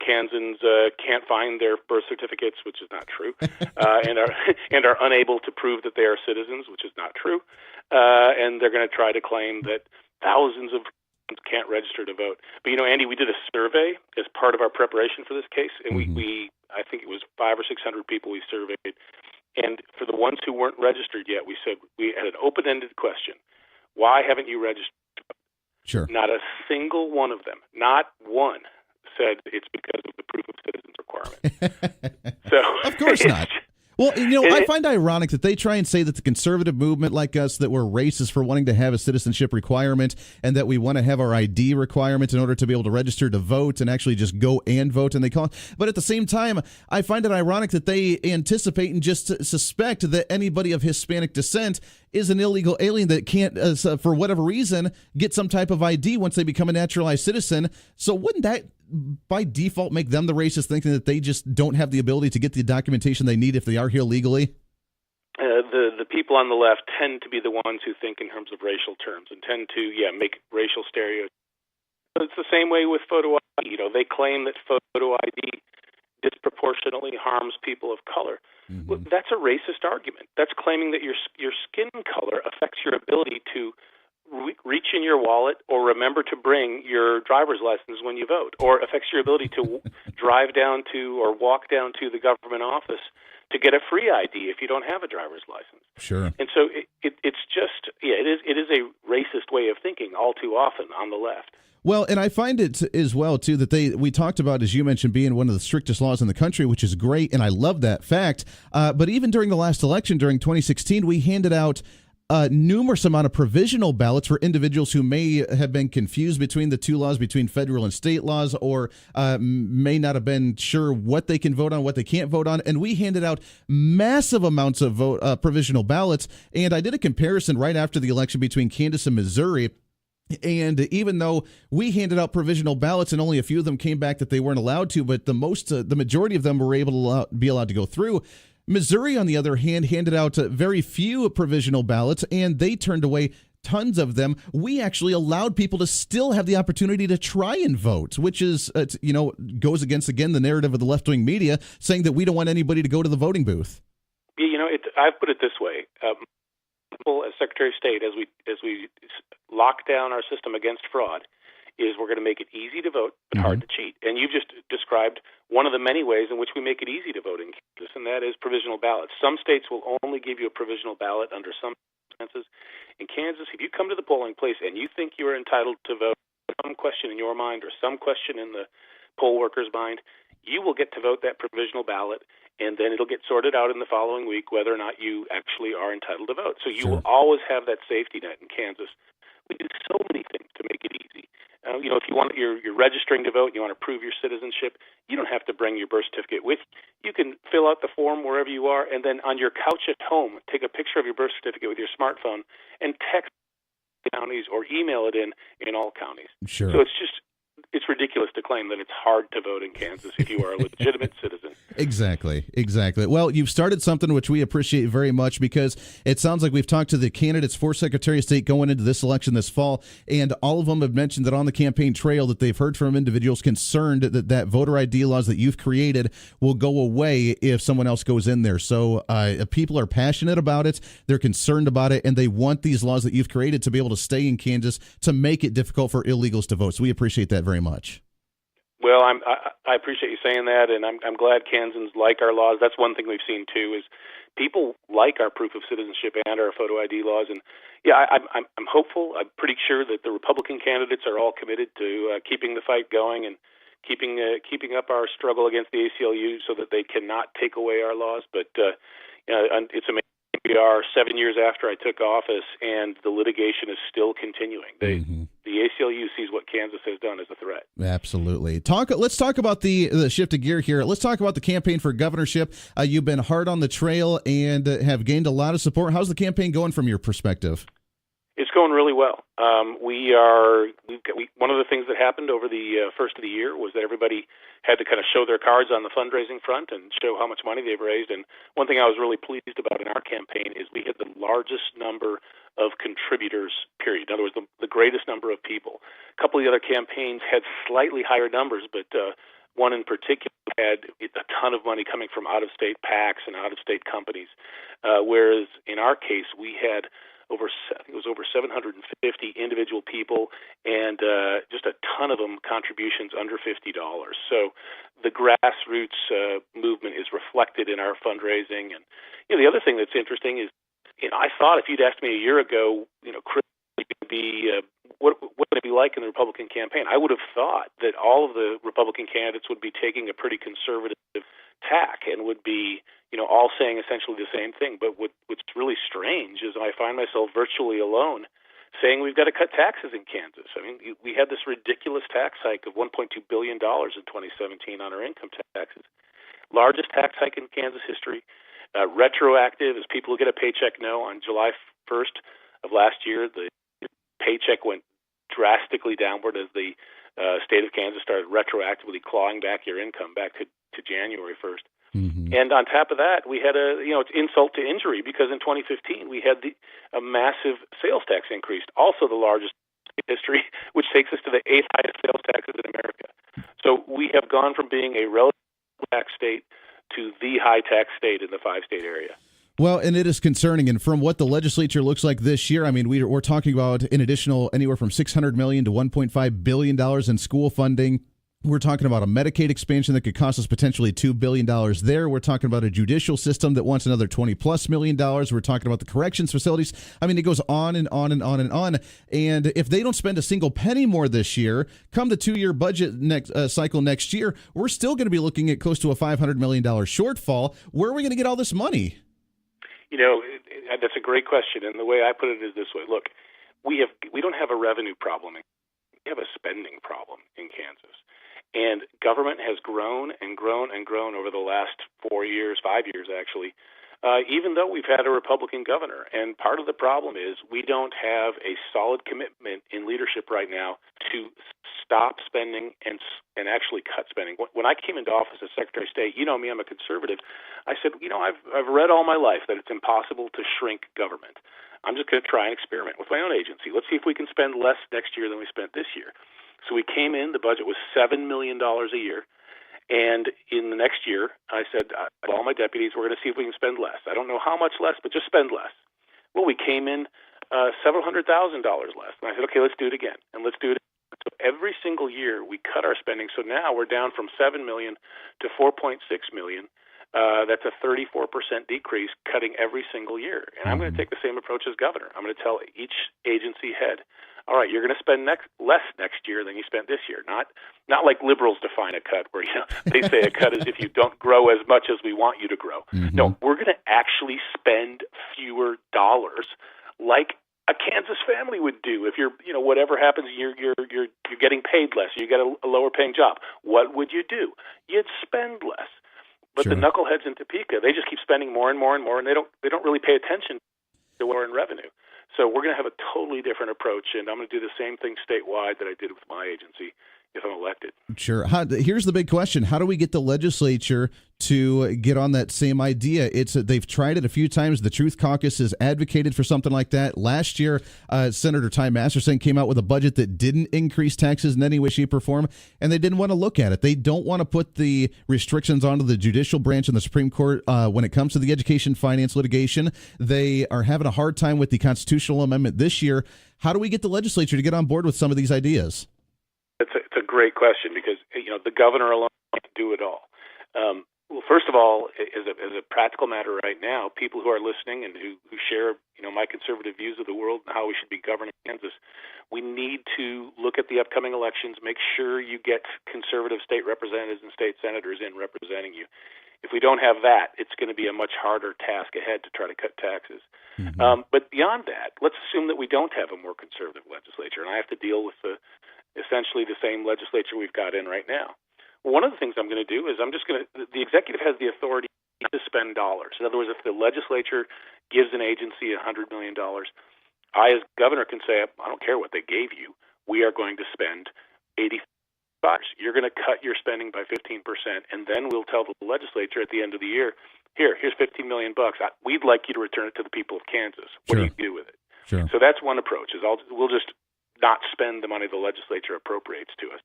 Kansans can't find their birth certificates, which is not true, and are unable to prove that they are citizens, which is not true. And they're going to try to claim that thousands of can't register to vote. But Andy, we did a survey as part of our preparation for this case, and we I think it was 500 or 600 people we surveyed. And for the ones who weren't registered yet, we said we had an open-ended question: why haven't you registered? Sure. Not a single one of them, not one, said it's because of the proof of citizens requirement. So of course not. Well, I find ironic that they try and say that the conservative movement like us, that we're racist for wanting to have a citizenship requirement and that we want to have our ID requirement in order to be able to register to vote and actually just go and vote. And they call it. But at the same time, I find it ironic that they anticipate and just suspect that anybody of Hispanic descent is an illegal alien that can't, for whatever reason, get some type of ID once they become a naturalized citizen. So wouldn't that by default make them the racist, thinking that they just don't have the ability to get the documentation they need if they are here legally? The people on the left tend to be the ones who think in terms of racial terms and tend to make racial stereotypes. It's the same way with photo ID. They claim that photo ID disproportionately harms people of color. Mm-hmm. Well, that's a racist argument. That's claiming that your skin color affects your ability to reach in your wallet or remember to bring your driver's license when you vote, or affects your ability to drive down to or walk down to the government office to get a free ID if you don't have a driver's license. Sure. And so it's just, it is a racist way of thinking all too often on the left. Well, and I find it as well, too, that we talked about, as you mentioned, being one of the strictest laws in the country, which is great, and I love that fact. But even during the last election, during 2016, we handed out numerous amount of provisional ballots for individuals who may have been confused between the two laws, between federal and state laws, or may not have been sure what they can vote on, what they can't vote on. And we handed out massive amounts of provisional ballots. And I did a comparison right after the election between Kansas and Missouri. And even though we handed out provisional ballots and only a few of them came back that they weren't allowed to, but the majority of them were able to be allowed to go through. Missouri, on the other hand, handed out very few provisional ballots, and they turned away tons of them. We actually allowed people to still have the opportunity to try and vote, which is, goes against, again, the narrative of the left-wing media, saying that we don't want anybody to go to the voting booth. I've put it this way. As Secretary of State, as we lock down our system against fraud, is we're going to make it easy to vote but hard to cheat. And you've just described one of the many ways in which we make it easy to vote in Kansas, and that is provisional ballots. Some states will only give you a provisional ballot under some circumstances. In Kansas, if you come to the polling place and you think you are entitled to vote, some question in your mind or some question in the poll worker's mind, you will get to vote that provisional ballot, and then it'll get sorted out in the following week whether or not you actually are entitled to vote. So you will always have that safety net in Kansas. We do so many things to make it easy. If you're registering to vote and you want to prove your citizenship, you don't have to bring your birth certificate with you. You can fill out the form wherever you are, and then on your couch at home, take a picture of your birth certificate with your smartphone and text counties or email it in all counties. Sure. So it's ridiculous to claim that it's hard to vote in Kansas if you are a legitimate citizen. Exactly. Well, you've started something which we appreciate very much, because it sounds like we've talked to the candidates for Secretary of State going into this election this fall, and all of them have mentioned that on the campaign trail that they've heard from individuals concerned that voter ID laws that you've created will go away if someone else goes in there. So people are passionate about it, they're concerned about it, and they want these laws that you've created to be able to stay in Kansas to make it difficult for illegals to vote. So we appreciate that very much. Well, I appreciate you saying that, and I'm glad Kansans like our laws. That's one thing we've seen too, is people like our proof of citizenship and our photo ID laws. And I'm hopeful. I'm pretty sure that the Republican candidates are all committed to keeping the fight going and keeping up our struggle against the ACLU so that they cannot take away our laws. But it's amazing. We are 7 years after I took office, and the litigation is still continuing. The ACLU sees what Kansas has done as a threat. Absolutely. Let's talk about the shift of gear here. Let's talk about the campaign for governorship. You've been hard on the trail and have gained a lot of support. How's the campaign going from your perspective? It's going really well. One of the things that happened over the first of the year was that everybody had to kind of show their cards on the fundraising front and show how much money they've raised. And one thing I was really pleased about in our campaign is we had the largest number of contributors, period. In other words, the greatest number of people. A couple of the other campaigns had slightly higher numbers, but one in particular had a ton of money coming from out-of-state PACs and out-of-state companies, whereas in our case we had over 750 individual people, and just a ton of them contributions under $50. So the grassroots movement is reflected in our fundraising. And the other thing that's interesting is, I thought if you'd asked me a year ago, Kris what would it be like in the Republican campaign? I would have thought that all of the Republican candidates would be taking a pretty conservative tack and would be, all saying essentially the same thing. But what's really strange is I find myself virtually alone saying we've got to cut taxes in Kansas. I mean, we had this ridiculous tax hike of $1.2 billion in 2017 on our income taxes. Largest tax hike in Kansas history. Retroactive, as people who get a paycheck know, on July 1st of last year, the paycheck went drastically downward as the state of Kansas started retroactively clawing back your income back to January 1st. Mm-hmm. And on top of that, we had it's insult to injury because in 2015 we had a massive sales tax increase, also the largest in history, which takes us to the 8th highest sales taxes in America. So we have gone from being a relative tax state to the high tax state in the 5-state area. Well, and it is concerning. And from what the legislature looks like this year, I mean, we're talking about an additional anywhere from $600 million to $1.5 billion in school funding. We're talking about a Medicaid expansion that could cost us potentially $2 billion there. We're talking about a judicial system that wants another $20+ million. We're talking about the corrections facilities. I mean, it goes on and on and on and on. And if they don't spend a single penny more this year, come the 2-year budget cycle next year, we're still going to be looking at close to a $500 million shortfall. Where are we going to get all this money? That's a great question. And the way I put it is this way. Look, we don't have a revenue problem. We have a spending problem in Kansas. And government has grown and grown and grown over the last 5 years actually, even though we've had a Republican governor. And part of the problem is we don't have a solid commitment in leadership right now to stop spending and actually cut spending. When I came into office as Secretary of State, me, I'm a conservative. I said, I've read all my life that it's impossible to shrink government. I'm just going to try and experiment with my own agency. Let's see if we can spend less next year than we spent this year. So we came in, the budget was $7 million a year. And in the next year, I said, all my deputies, we're going to see if we can spend less. I don't know how much less, but just spend less. Well, we came in several $100,000 less. And I said, okay, let's do it again. And let's do it. So every single year we cut our spending. So now we're down from $7 million to $4.6 million. That's a 34% decrease, cutting every single year. And I'm going to take the same approach as governor. I'm going to tell each agency head, all right, you're going to spend less next year than you spent this year. Not like liberals define a cut, where they say a cut is if you don't grow as much as we want you to grow. Mm-hmm. No, we're going to actually spend fewer dollars, like a Kansas family would do. If you're, whatever happens, you're getting paid less. You get a lower paying job. What would you do? You'd spend less. But the knuckleheads in Topeka, they just keep spending more and more and more, and they don't really pay attention to where in revenue. So we're going to have a totally different approach, and I'm going to do the same thing statewide that I did with my agency if I'm elected. Sure. Here's the big question. How do we get the legislature to get on that same idea? They've tried it a few times. The Truth Caucus has advocated for something like that. Last year, Senator Ty Masterson came out with a budget that didn't increase taxes in any way, shape, or form, and they didn't want to look at it. They don't want to put the restrictions onto the judicial branch and the Supreme Court when it comes to the education finance litigation. They are having a hard time with the constitutional amendment this year. How do we get the legislature to get on board with some of these ideas? It's a great question because the governor alone can't do it all. Well, first of all, as a practical matter right now, people who are listening and who share my conservative views of the world and how we should be governing Kansas, we need to look at the upcoming elections, make sure you get conservative state representatives and state senators in representing you. If we don't have that, it's going to be a much harder task ahead to try to cut taxes. Mm-hmm. But beyond that, let's assume that we don't have a more conservative legislature, and I have to deal with essentially the same legislature we've got in right now. One of the things I'm going to do is the executive has the authority to spend dollars. In other words, if the legislature gives an agency $100 million, I as governor can say, I don't care what they gave you, we are going to spend $80. You're going to cut your spending by 15%, and then we'll tell the legislature at the end of the year, here's $15 million. We'd like you to return it to the people of Kansas. What do you do with it? Sure. So that's one approach, is we'll just not spend the money the legislature appropriates to us.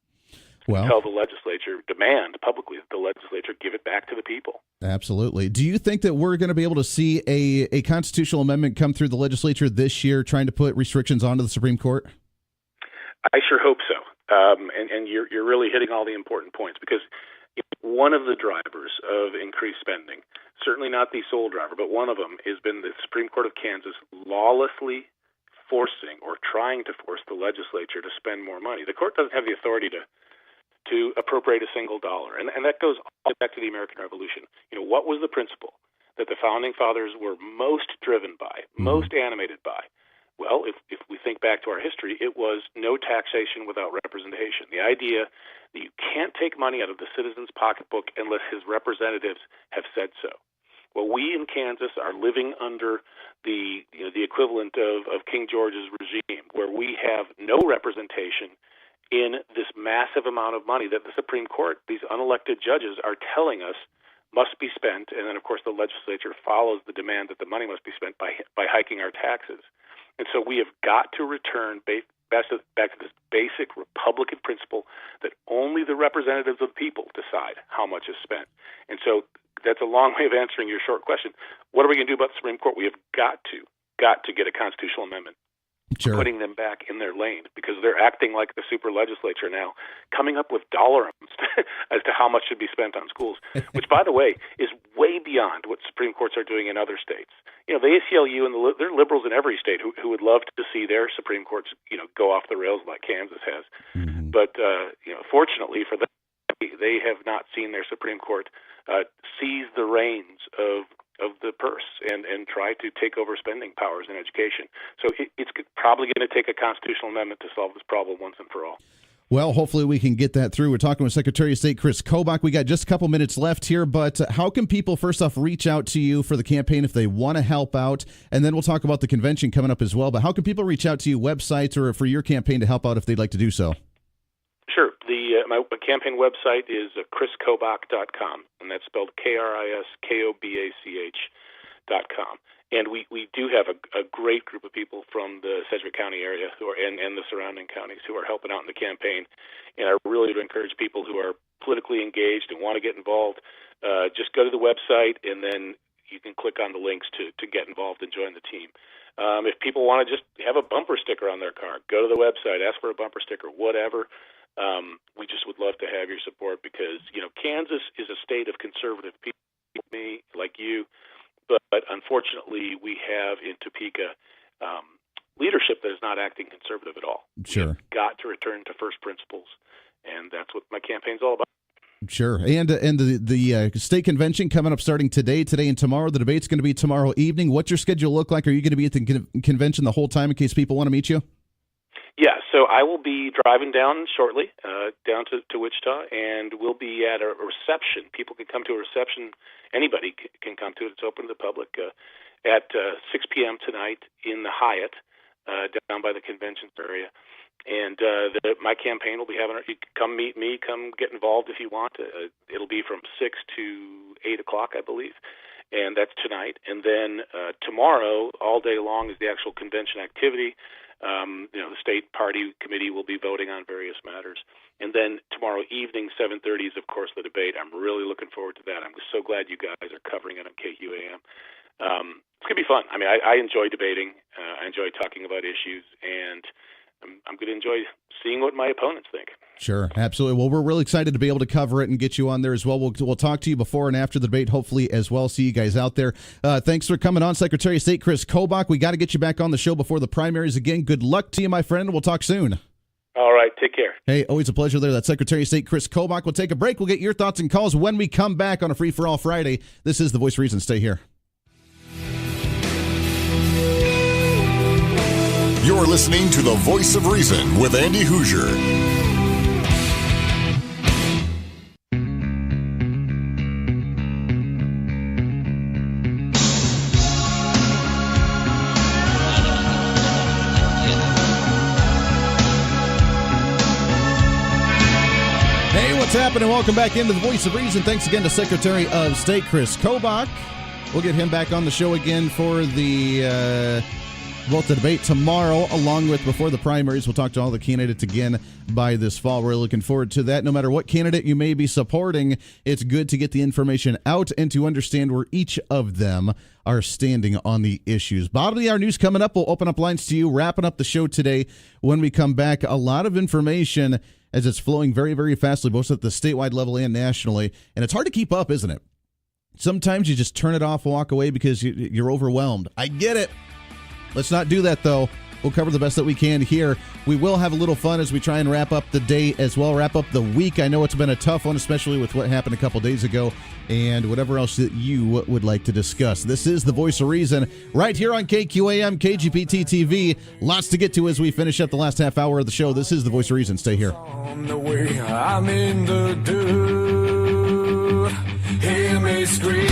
Well, tell the legislature, demand publicly that the legislature give it back to the people. Absolutely. Do you think that we're going to be able to see a constitutional amendment come through the legislature this year trying to put restrictions onto the Supreme Court? I sure hope so. And you're really hitting all the important points, because one of the drivers of increased spending, certainly not the sole driver, but one of them has been the Supreme Court of Kansas lawlessly forcing or trying to force the legislature to spend more money. The court doesn't have the authority to appropriate a single dollar. And that goes all back to the American Revolution. What was the principle that the Founding Fathers were most driven by, most animated by? Well, if we think back to our history, it was no taxation without representation. The idea that you can't take money out of the citizen's pocketbook unless his representatives have said so. Well, we in Kansas are living under the equivalent of King George's regime, where we have no representation in this massive amount of money that the Supreme Court, these unelected judges, are telling us must be spent. And then, of course, the legislature follows the demand that the money must be spent by hiking our taxes. And so we have got to return back to this basic Republican principle that only the representatives of the people decide how much is spent. And so that's a long way of answering your short question. What are we going to do about the Supreme Court? We have got to get a constitutional amendment, putting them back in their lane, because they're acting like the super legislature now, coming up with dollar amounts as to how much should be spent on schools, which, by the way, is way beyond what Supreme Courts are doing in other states. The ACLU and there are liberals in every state who would love to see their Supreme Courts, go off the rails like Kansas has. Mm-hmm. But, fortunately for them, they have not seen their Supreme Court seize the reins of the purse and try to take over spending powers in education. So it's probably going to take a constitutional amendment to solve this problem once and for all. Well, hopefully we can get that through. We're talking with Secretary of State Kris Kobach. We got just a couple minutes left here, but how can people first off reach out to you for the campaign if they want to help out? And then we'll talk about the convention coming up as well. But how can people reach out to you, websites, or for your campaign to help out if they'd like to do so? Sure. My campaign website is kriskobach.com, and that's spelled KRISKOBACH.com. And we do have a great group of people from the Sedgwick County area and the surrounding counties who are helping out in the campaign. And I really would encourage people who are politically engaged and want to get involved, just go to the website, and then you can click on the links to get involved and join the team. If people want to just have a bumper sticker on their car, go to the website, ask for a bumper sticker, whatever. We just would love to have your support because, Kansas is a state of conservative people, me, like you, but unfortunately we have in Topeka leadership that is not acting conservative at all. Sure. We've got to return to first principles, and that's what my campaign's all about. Sure. And the state convention coming up starting today and tomorrow. The debate's going to be tomorrow evening. What's your schedule look like? Are you going to be at the convention the whole time in case people want to meet you? Yeah, so I will be driving down shortly, down to Wichita, and we'll be at a reception. People can come to a reception. Anybody can come to it. It's open to the public at 6 p.m. tonight in the Hyatt down by the convention area. And my campaign will be having you can come meet me, come get involved if you want. It'll be from 6 to 8 o'clock, I believe, and that's tonight. And then tomorrow, all day long, is the actual convention activity. The state party committee will be voting on various matters. And then tomorrow evening, 7:30 is, of course, the debate. I'm really looking forward to that. I'm so glad you guys are covering it on KQAM. It's going to be fun. I mean, I enjoy debating. I enjoy talking about issues, and I'm going to enjoy seeing what my opponents think. Sure, absolutely. Well, we're really excited to be able to cover it and get you on there as well. We'll talk to you before and after the debate, hopefully, as well. See you guys out there. Thanks for coming on, Secretary of State Kris Kobach. We got to get you back on the show before the primaries again. Good luck to you, my friend. We'll talk soon. All right, take care. Hey, always a pleasure there. That's Secretary of State Kris Kobach. We'll take a break. We'll get your thoughts and calls when we come back on a Free for All Friday. This is The Voice of Reason. Stay here. You're listening to The Voice of Reason with Andy Hoosier. Hey, what's happening? Welcome back into The Voice of Reason. Thanks again to Secretary of State Kris Kobach. We'll get him back on the show again for the debate tomorrow, along with before the primaries. We'll talk to all the candidates again by this fall. We're looking forward to that. No matter what candidate you may be supporting, it's good to get the information out and to understand where each of them are standing on the issues. Bottom of the hour news coming up. We'll open up lines to you, wrapping up the show today. When we come back, a lot of information as it's flowing very, very fastly, both at the statewide level and nationally. And it's hard to keep up, isn't it? Sometimes you just turn it off, walk away because you're overwhelmed. I get it. Let's not do that, though. We'll cover the best that we can here. We will have a little fun as we try and wrap up the day as well, wrap up the week. I know it's been a tough one, especially with what happened a couple days ago and whatever else that you would like to discuss. This is the Voice of Reason right here on KQAM, KGPT TV. Lots to get to as we finish up the last half hour of the show. This is the Voice of Reason. Stay here. On the way, I'm in the dirt. Hear me screaming,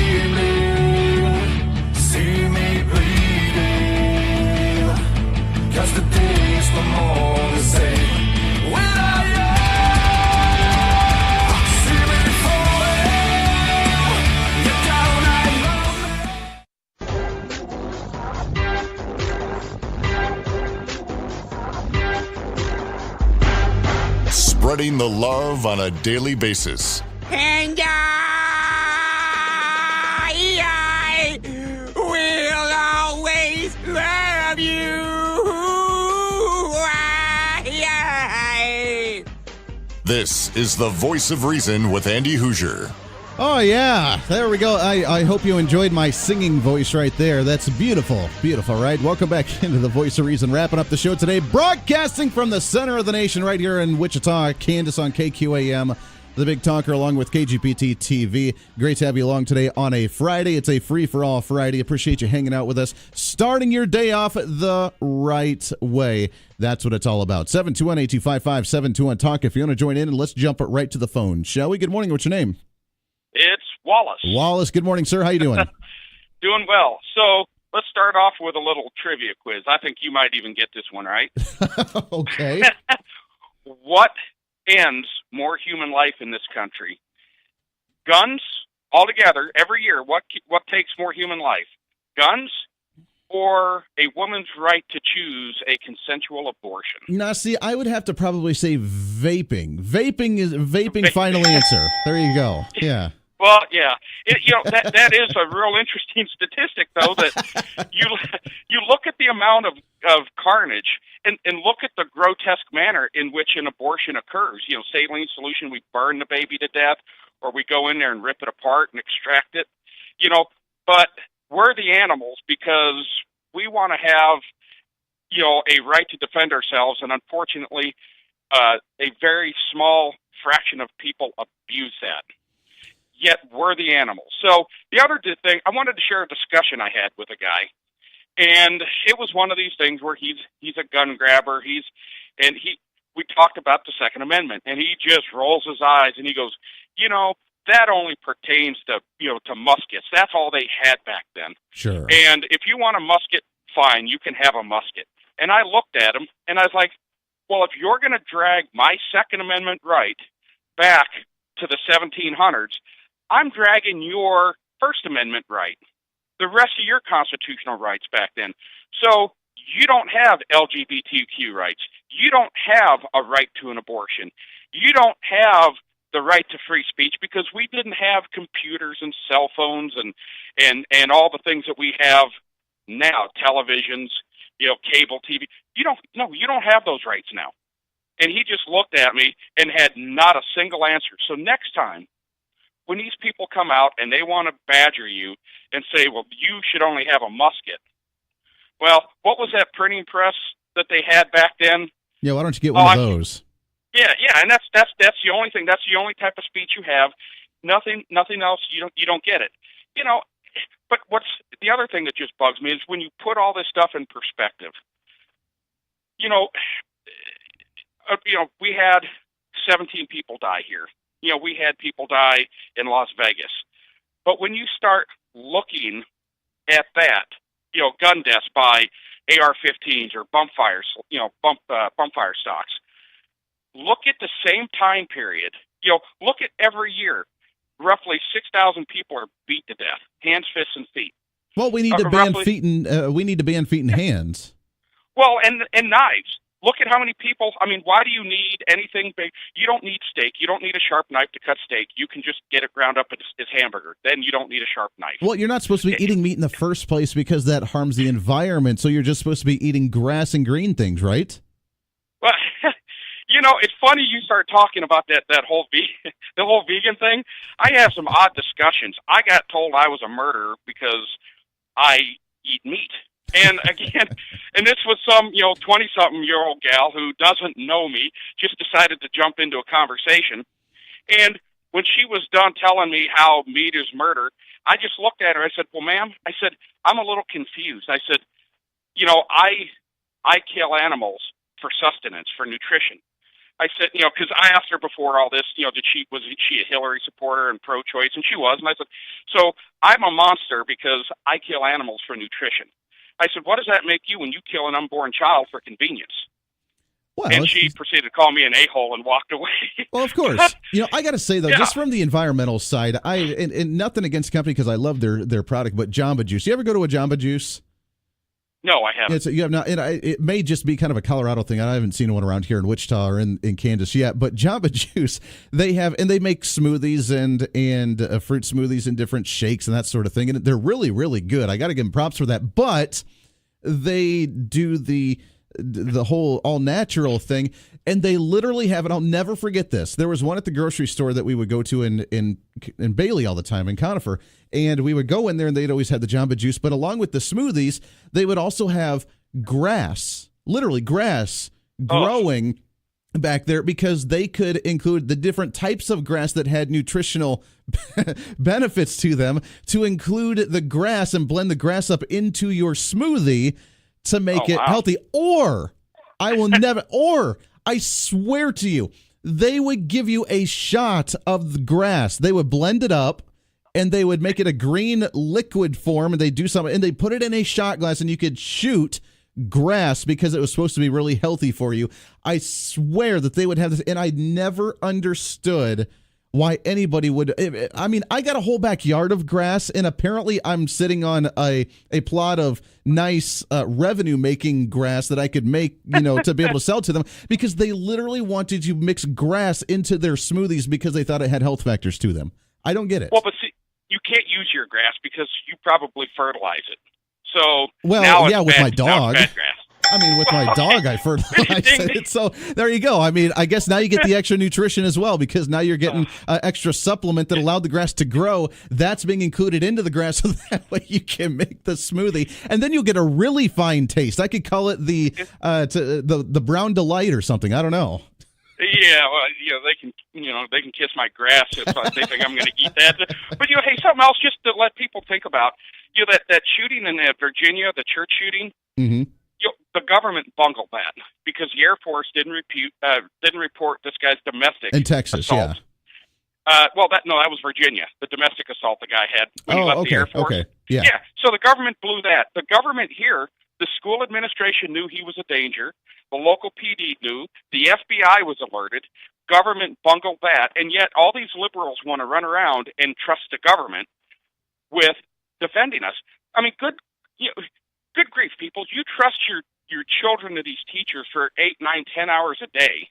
see me bleeding. 'Cause the days no more the same. When I am, see me falling. Get down and spreading the love on a daily basis. And I will always love you. This is the Voice of Reason with Andy Hoosier. Oh, yeah. There we go. I hope you enjoyed my singing voice right there. That's beautiful. Beautiful, right? Welcome back into the Voice of Reason. Wrapping up the show today, broadcasting from the center of the nation right here in Wichita, Kansas on KQAM, the Big Talker, along with KGPT TV. Great to have you along today on a Friday. It's a free-for-all Friday. Appreciate you hanging out with us, starting your day off the right way. That's what it's all about. 721-8255-721-TALK if you want to join in, and let's jump right to the phone, shall we? Good morning. What's your name? It's Wallace. Wallace, good morning, sir. How you doing? Doing well. So let's start off with a little trivia quiz. I think you might even get this one right. Okay. What ends more human life in this country? Guns, altogether, every year, what takes more human life? Guns or a woman's right to choose a consensual abortion? Now, see, I would have to probably say vaping. Vaping final answer. There you go. Yeah. Well, yeah, that is a real interesting statistic, though. That you look at the amount of carnage and look at the grotesque manner in which an abortion occurs. Saline solution, we burn the baby to death, or we go in there and rip it apart and extract it. But we're the animals because we want to have a right to defend ourselves, and unfortunately, a very small fraction of people abuse that. Yet we're the animals. So the other thing, I wanted to share a discussion I had with a guy, and it was one of these things where he's a gun grabber. We talked about the Second Amendment, and he just rolls his eyes and he goes, that only pertains to muskets. That's all they had back then. Sure. And if you want a musket, fine, you can have a musket. And I looked at him and I was like, well, if you're going to drag my Second Amendment right back to the 1700s, I'm dragging your First Amendment right, the rest of your constitutional rights back then. So you don't have LGBTQ rights. You don't have a right to an abortion. You don't have the right to free speech because we didn't have computers and cell phones and all the things that we have now, televisions, cable TV. You don't have those rights now. And he just looked at me and had not a single answer. So next time, when these people come out and they want to badger you and say, well, you should only have a musket. Well, what was that printing press that they had back then? Yeah, why don't you get one of those? Yeah, and that's the only thing. That's the only type of speech you have. Nothing else. You don't get it. But what's the other thing that just bugs me is when you put all this stuff in perspective. We had 17 people die here. We had people die in Las Vegas. But when you start looking at that, gun deaths by AR-15s or bump fire stocks, look at the same time period. Look at every year. Roughly 6,000 people are beat to death, hands, fists, and feet. Well, we need to ban feet and feet and hands. Well, and knives. Look at how many people. I mean, why do you need anything big? You don't need steak. You don't need a sharp knife to cut steak. You can just get it ground up as hamburger. Then you don't need a sharp knife. Well, you're not supposed to be eating meat in the first place because that harms the environment. So you're just supposed to be eating grass and green things, right? Well, it's funny you start talking about that whole the whole vegan thing. I have some odd discussions. I got told I was a murderer because I eat meat. And again, and this was some, 20-something-year-old gal who doesn't know me, just decided to jump into a conversation. And when she was done telling me how meat is murder, I just looked at her. I said, well, ma'am, I said, I'm a little confused. I said, I kill animals for sustenance, for nutrition. I said, because I asked her before all this, was she a Hillary supporter and pro-choice? And she was. And I said, so I'm a monster because I kill animals for nutrition. I said, what does that make you when you kill an unborn child for convenience? Well, and she proceeded to call me an a-hole and walked away. Well, of course. I got to say, though, just from the environmental side, and nothing against the company because I love their product, but Jamba Juice. You ever go to a Jamba Juice? No, I haven't. You have not. It may just be kind of a Colorado thing. I haven't seen one around here in Wichita or in Kansas yet. But Jamba Juice, they make smoothies and fruit smoothies and different shakes and that sort of thing, and they're really, really good. I got to give them props for that. But they do the whole all natural thing, and they literally have it. I'll never forget this. There was one at the grocery store that we would go to in Bailey all the time, in Conifer, and we would go in there and they'd always have the Jamba Juice, but along with the smoothies, they would also have grass, literally grass growing back there, because they could include the different types of grass that had nutritional benefits to them, to include the grass and blend the grass up into your smoothie to make it healthy. Or I swear to you, they would give you a shot of the grass. They would blend it up and they would make it a green liquid form, and they do something, and they put it in a shot glass, and you could shoot grass because it was supposed to be really healthy for you. I swear that they would have this, and I never understood why anybody would. I mean, I got a whole backyard of grass, and apparently I'm sitting on a plot of nice revenue-making grass that I could make, to be able to sell to them, because they literally wanted to mix grass into their smoothies because they thought it had health factors to them. I don't get it. Well, but see, you can't use your grass because you probably fertilize it. So with my dog. I mean, with my dog, I fertilize it. So there you go. I mean, I guess now you get the extra nutrition as well, because now you're getting extra supplement that allowed the grass to grow. That's being included into the grass, so that way you can make the smoothie, and then you'll get a really fine taste. I could call it the Brown Delight or something. I don't know. Yeah, well, they can kiss my grass if they think I'm going to eat that. But hey, something else just to let people think about. That shooting in Virginia, the church shooting. Mm-hmm. The government bungled that because the Air Force didn't report this guy's domestic in Texas. assault. Yeah. That was Virginia. The domestic assault the guy had when he left the Air Force. Okay. Yeah. Yeah. So the government blew that. The government here, the school administration knew he was a danger. The local PD knew. The FBI was alerted. Government bungled that, and yet all these liberals want to run around and trust the government with defending us. I mean, good grief, people. You trust your children to these teachers for 8, 9, 10 hours a day.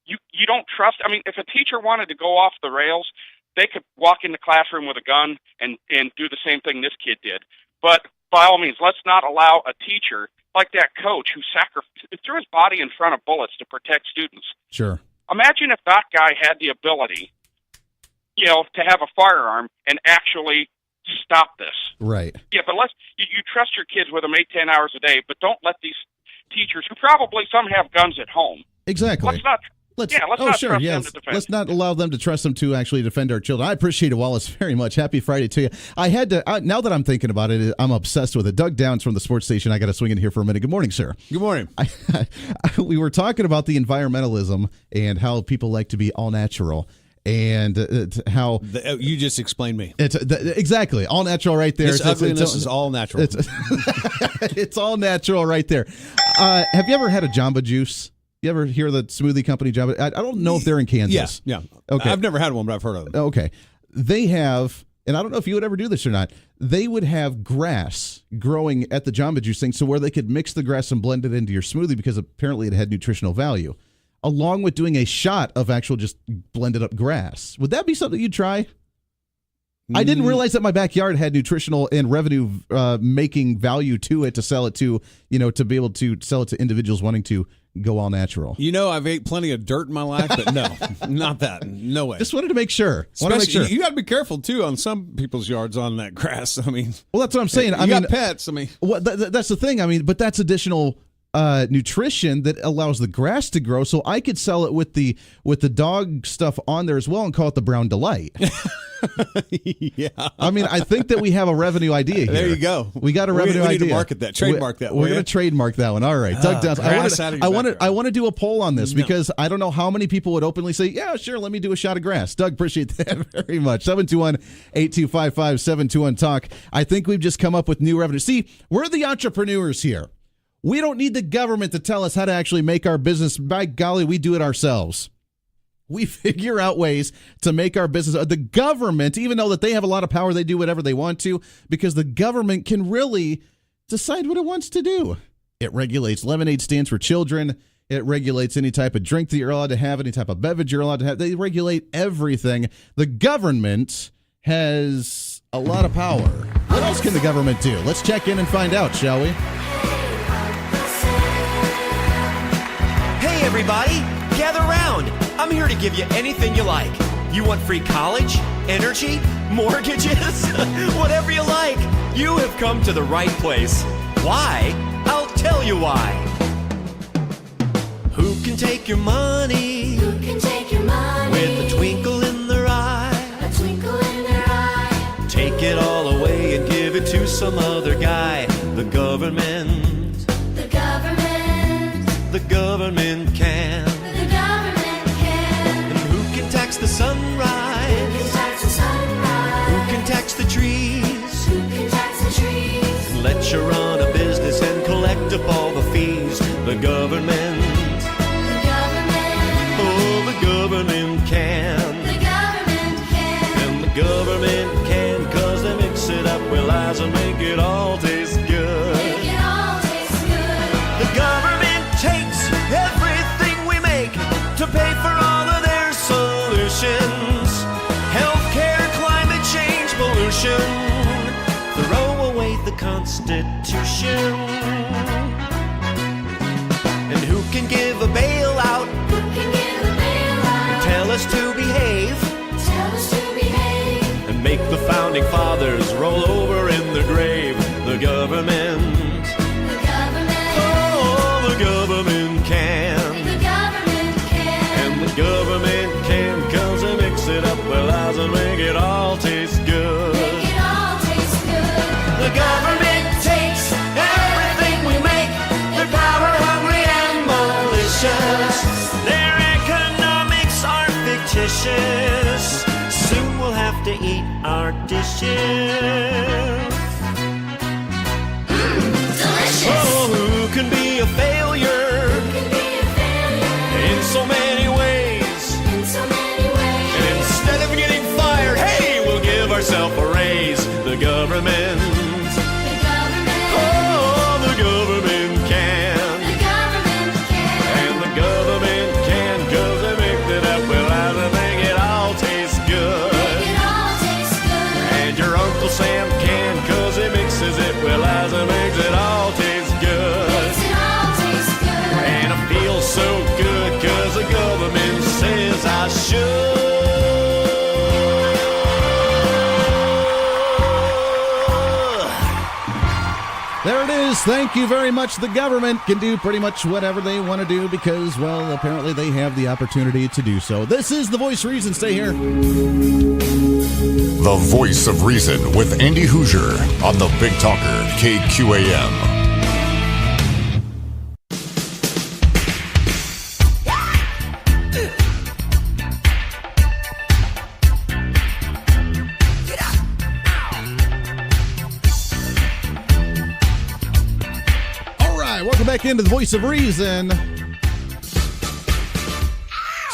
You don't trust. I mean, if a teacher wanted to go off the rails, they could walk in the classroom with a gun and do the same thing this kid did. But by all means, let's not allow a teacher like that coach who threw his body in front of bullets to protect students. Sure. Imagine if that guy had the ability, to have a firearm and actually stop this. Right. Yeah, but you trust your kids with them 8, 10 hours a day, but don't let these teachers, who probably some have guns at home. Exactly. Let's not trust them to defend. Let's not allow them to trust them to actually defend our children. I appreciate it, Wallace, very much. Happy Friday to you. I had to, now that I'm thinking about it, I'm obsessed with it. Doug Downs from the sports station. I got to swing in here for a minute. Good morning, sir. Good morning. We were talking about the environmentalism and how people like to be all natural. And how you just explained me. It's exactly all natural right there. This ugliness is all natural. It's all natural right there. Have you ever had a Jamba Juice? You ever hear the smoothie company Jamba? I don't know if they're in Kansas. Yeah. Okay. I've never had one, but I've heard of them. Okay. They have, and I don't know if you would ever do this or not, they would have grass growing at the Jamba Juice thing, so where they could mix the grass and blend it into your smoothie because apparently it had nutritional value, along with doing a shot of actual just blended up grass. Would that be something you'd try? I didn't realize that my backyard had nutritional and revenue making value to it to sell it to, to be able to sell it to individuals wanting to go all natural. You know, I've ate plenty of dirt in my life, but no, not that. No way. Just wanted to make sure. You got to be careful, too, on some people's yards on that grass. I mean, well, that's what I'm saying. You got pets. I mean, that's the thing. I mean, but that's additional nutrition that allows the grass to grow. So I could sell it with the dog stuff on there as well and call it the Brown Delight. Yeah. I mean, I think that we have a revenue idea here. There you go. We got a revenue idea. We need to market that. Trademark that. We're going to trademark that one. All right. Doug Downs. I want to do a poll on this because I don't know how many people would openly say, yeah, sure, let me do a shot of grass. Doug, appreciate that very much. 721-8255-721-TALK. I think we've just come up with new revenue. See, we're the entrepreneurs here. We don't need the government to tell us how to actually make our business. By golly, we do it ourselves. We figure out ways to make our business. The government, even though that they have a lot of power, they do whatever they want to because the government can really decide what it wants to do. It regulates lemonade stands for children. It regulates any type of drink that you're allowed to have, any type of beverage you're allowed to have. They regulate everything. The government has a lot of power. What else can the government do? Let's check in and find out, shall we? Hey, everybody, gather around. I'm here to give you anything you like. You want free college, energy, mortgages, whatever you like. You have come to the right place. Why? I'll tell you why. Who can take your money? Who can take your money? With a twinkle in their eye. A twinkle in their eye. Take it all away and give it to some other guy. The government. The government. The government can. The government can. And who can tax the sunrise? Who can tax the sunrise? Who can tax the trees? Who can tax the trees? And let you run a business and collect up all the fees. The government. The government. Oh, the government can. The government can. And the government can, 'cause they mix it up with lies and make it all taste good. Make it all taste good. The government takes everything we make to pay for all of their solutions. Healthcare, climate change, pollution. Throw away the Constitution. And who can give a bailout? Who can give a bailout? Tell us to behave. Tell us to behave. And make the founding fathers roll over in their grave. The government. The government. Oh, the government can. The government can. And the government can, 'cause they mix it up with lies and make it all taste good. Make it all taste good. The government takes everything we make. They're power hungry and malicious. Their economics are fictitious. Soon we'll have to eat our dishes. Delicious. Oh, who can be a failure? Who can be a failure? In so many ways. In so many ways. And instead of getting fired, hey, we'll give ourselves a raise. The government. The government. Oh, the government can. The government can. And the government can, 'cause they make it up with lies and make it all taste good. Make it all taste good. And your Uncle Sam can, 'cause he mixes it with lies and makes it all taste good. Makes it all taste good. And I feel so good, 'cause the government says I should. There it is. Thank you very much. The government can do pretty much whatever they want to do because, well, apparently they have the opportunity to do so. This is The Voice of Reason. Stay here. The Voice of Reason with Andy Hoosier on the Big Talker, KQAM. Welcome back into the Voice of Reason.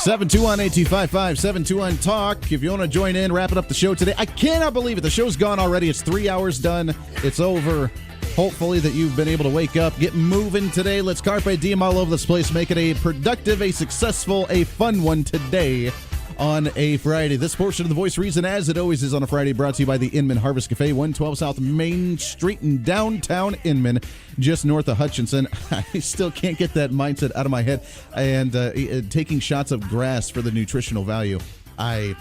721-8255-721-TALK. If you want to join in, wrapping up the show today. I cannot believe it. The show's gone already. It's 3 hours done. It's over. Hopefully that you've been able to wake up, get moving today. Let's carpe diem all over this place. Make it a productive, a successful, a fun one today. on a Friday. This portion of The Voice of Reason, as it always is on a Friday, brought to you by the Inman Harvest Cafe, 112 South Main Street in downtown Inman, just north of Hutchinson. I still can't get that mindset out of my head. And taking shots of grass for the nutritional value. I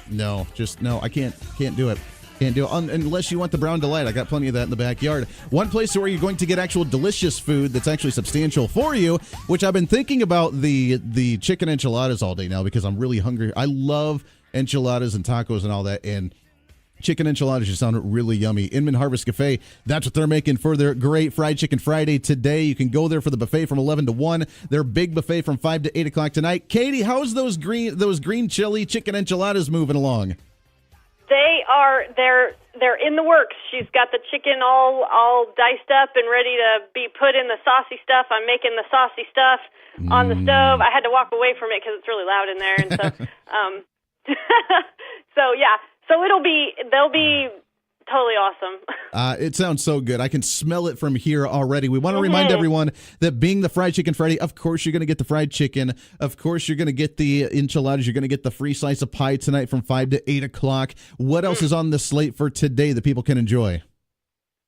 can't do it. Can't do it unless you want the Brown Delight. I got plenty of that in the backyard. One place where you're going to get actual delicious food that's actually substantial for you, which I've been thinking about the chicken enchiladas all day now because I'm really hungry. I love enchiladas and tacos and all that, and chicken enchiladas just sound really yummy. Inman Harvest Cafe, that's what they're making for their great Fried Chicken Friday today. You can go there for the buffet from 11 to 1, their big buffet from 5 to 8 o'clock tonight. Katie, how's those green chili chicken enchiladas moving along? They're in the works. She's got the chicken all diced up and ready to be put in the saucy stuff. I'm making the saucy stuff on the stove. I had to walk away from it because it's really loud in there, and so so they'll be totally awesome. It sounds so good. I can smell it from here already. We want to remind everyone that being the Fried Chicken Friday, of course you're going to get the fried chicken. Of course you're going to get the enchiladas. You're going to get the free slice of pie tonight from 5 to 8 o'clock. What else is on the slate for today that people can enjoy?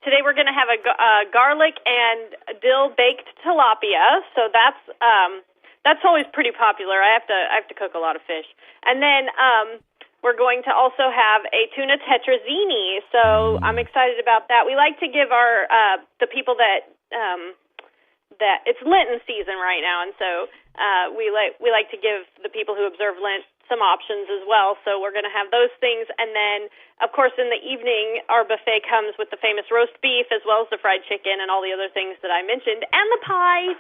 Today we're going to have a garlic and dill baked tilapia. So that's always pretty popular. I have to cook a lot of fish. And then we're going to also have a tuna tetrazzini, so I'm excited about that. We like to give our the people that it's Lenten season right now, and so we like to give the people who observe Lent some options as well. So we're going to have those things, and then of course in the evening our buffet comes with the famous roast beef as well as the fried chicken and all the other things that I mentioned, and the pie.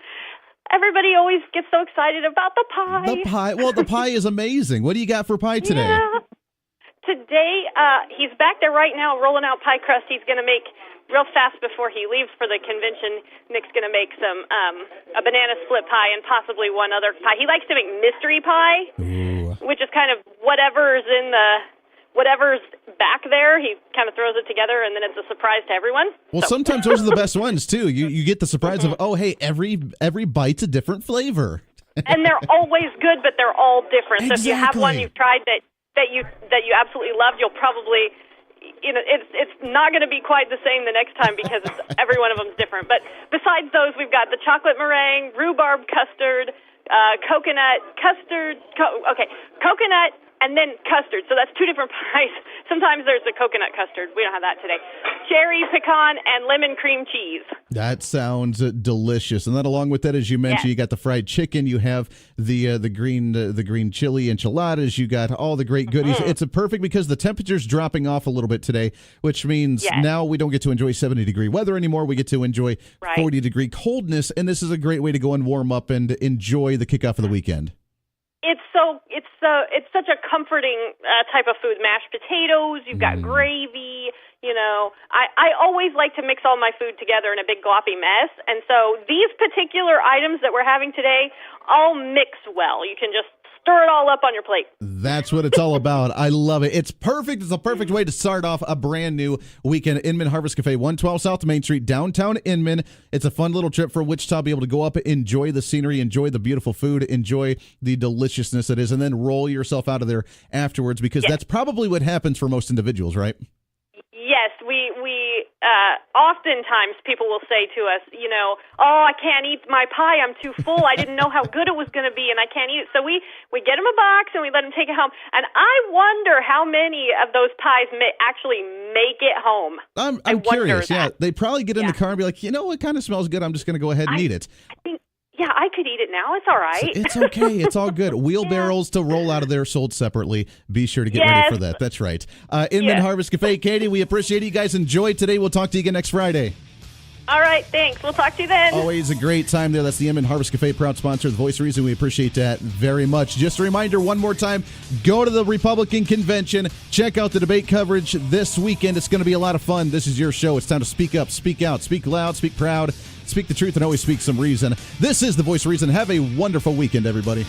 Everybody always gets so excited about the pie. The pie. Well, the pie is amazing. What do you got for pie today? Yeah. Today, he's back there right now rolling out pie crust. He's going to make real fast before he leaves for the convention. Nick's going to make some a banana split pie and possibly one other pie. He likes to make mystery pie, which is kind of whatever's back there. He kind of throws it together, and then it's a surprise to everyone. Well, sometimes those are the best ones too. You get the surprise of, oh, hey, every bite's a different flavor, and they're always good, but they're all different. Exactly. So if you have one you've tried that you absolutely loved, you'll probably, it's not going to be quite the same the next time because every one of them's different. But besides those, we've got the chocolate meringue, rhubarb custard, coconut custard, coconut, and then custard. So that's two different pies. Sometimes there's the coconut custard. We don't have that today. Cherry, pecan, and lemon cream cheese. That sounds delicious. And then along with that, as you mentioned, you got the fried chicken. You have the green chili enchiladas. You got all the great goodies. It's a perfect because the temperature's dropping off a little bit today, which means now we don't get to enjoy 70-degree weather anymore. We get to enjoy 40-degree coldness, and this is a great way to go and warm up and enjoy the kickoff of the weekend. It's such a comforting type of food. Mashed potatoes, you've got gravy. I always like to mix all my food together in a big gloppy mess, and so these particular items that we're having today all mix well. You can just stir it all up on your plate. That's what it's all about. I love it. It's perfect. It's a perfect way to start off a brand new weekend at Inman Harvest Cafe, 112 South Main Street, downtown Inman. It's a fun little trip for Wichita. Be able to go up, enjoy the scenery, enjoy the beautiful food, enjoy the deliciousness it is, and then roll yourself out of there afterwards, because that's probably what happens for most individuals, right? Yes, we oftentimes people will say to us, oh, I can't eat my pie. I'm too full. I didn't know how good it was going to be, and I can't eat it. So we get them a box, and we let them take it home. And I wonder how many of those pies actually make it home. I'm curious. Yeah, they probably get in the car and be like, what kind of smells good? I'm just going to go ahead and eat it. Yeah, I could eat it now. It's all right. It's okay. It's all good. Wheelbarrows to roll out of there, sold separately. Be sure to get ready for that. That's right. Inman Harvest Cafe. Katie, we appreciate it. You guys enjoy today. We'll talk to you again next Friday. All right, thanks. We'll talk to you then. Always a great time there. That's the Inman Harvest Cafe, proud sponsor of The Voice of Reason. We appreciate that very much. Just a reminder, one more time, go to the Republican Convention. Check out the debate coverage this weekend. It's going to be a lot of fun. This is your show. It's time to speak up, speak out, speak loud, speak proud, speak the truth, and always speak some reason. This is The Voice of Reason. Have a wonderful weekend, everybody.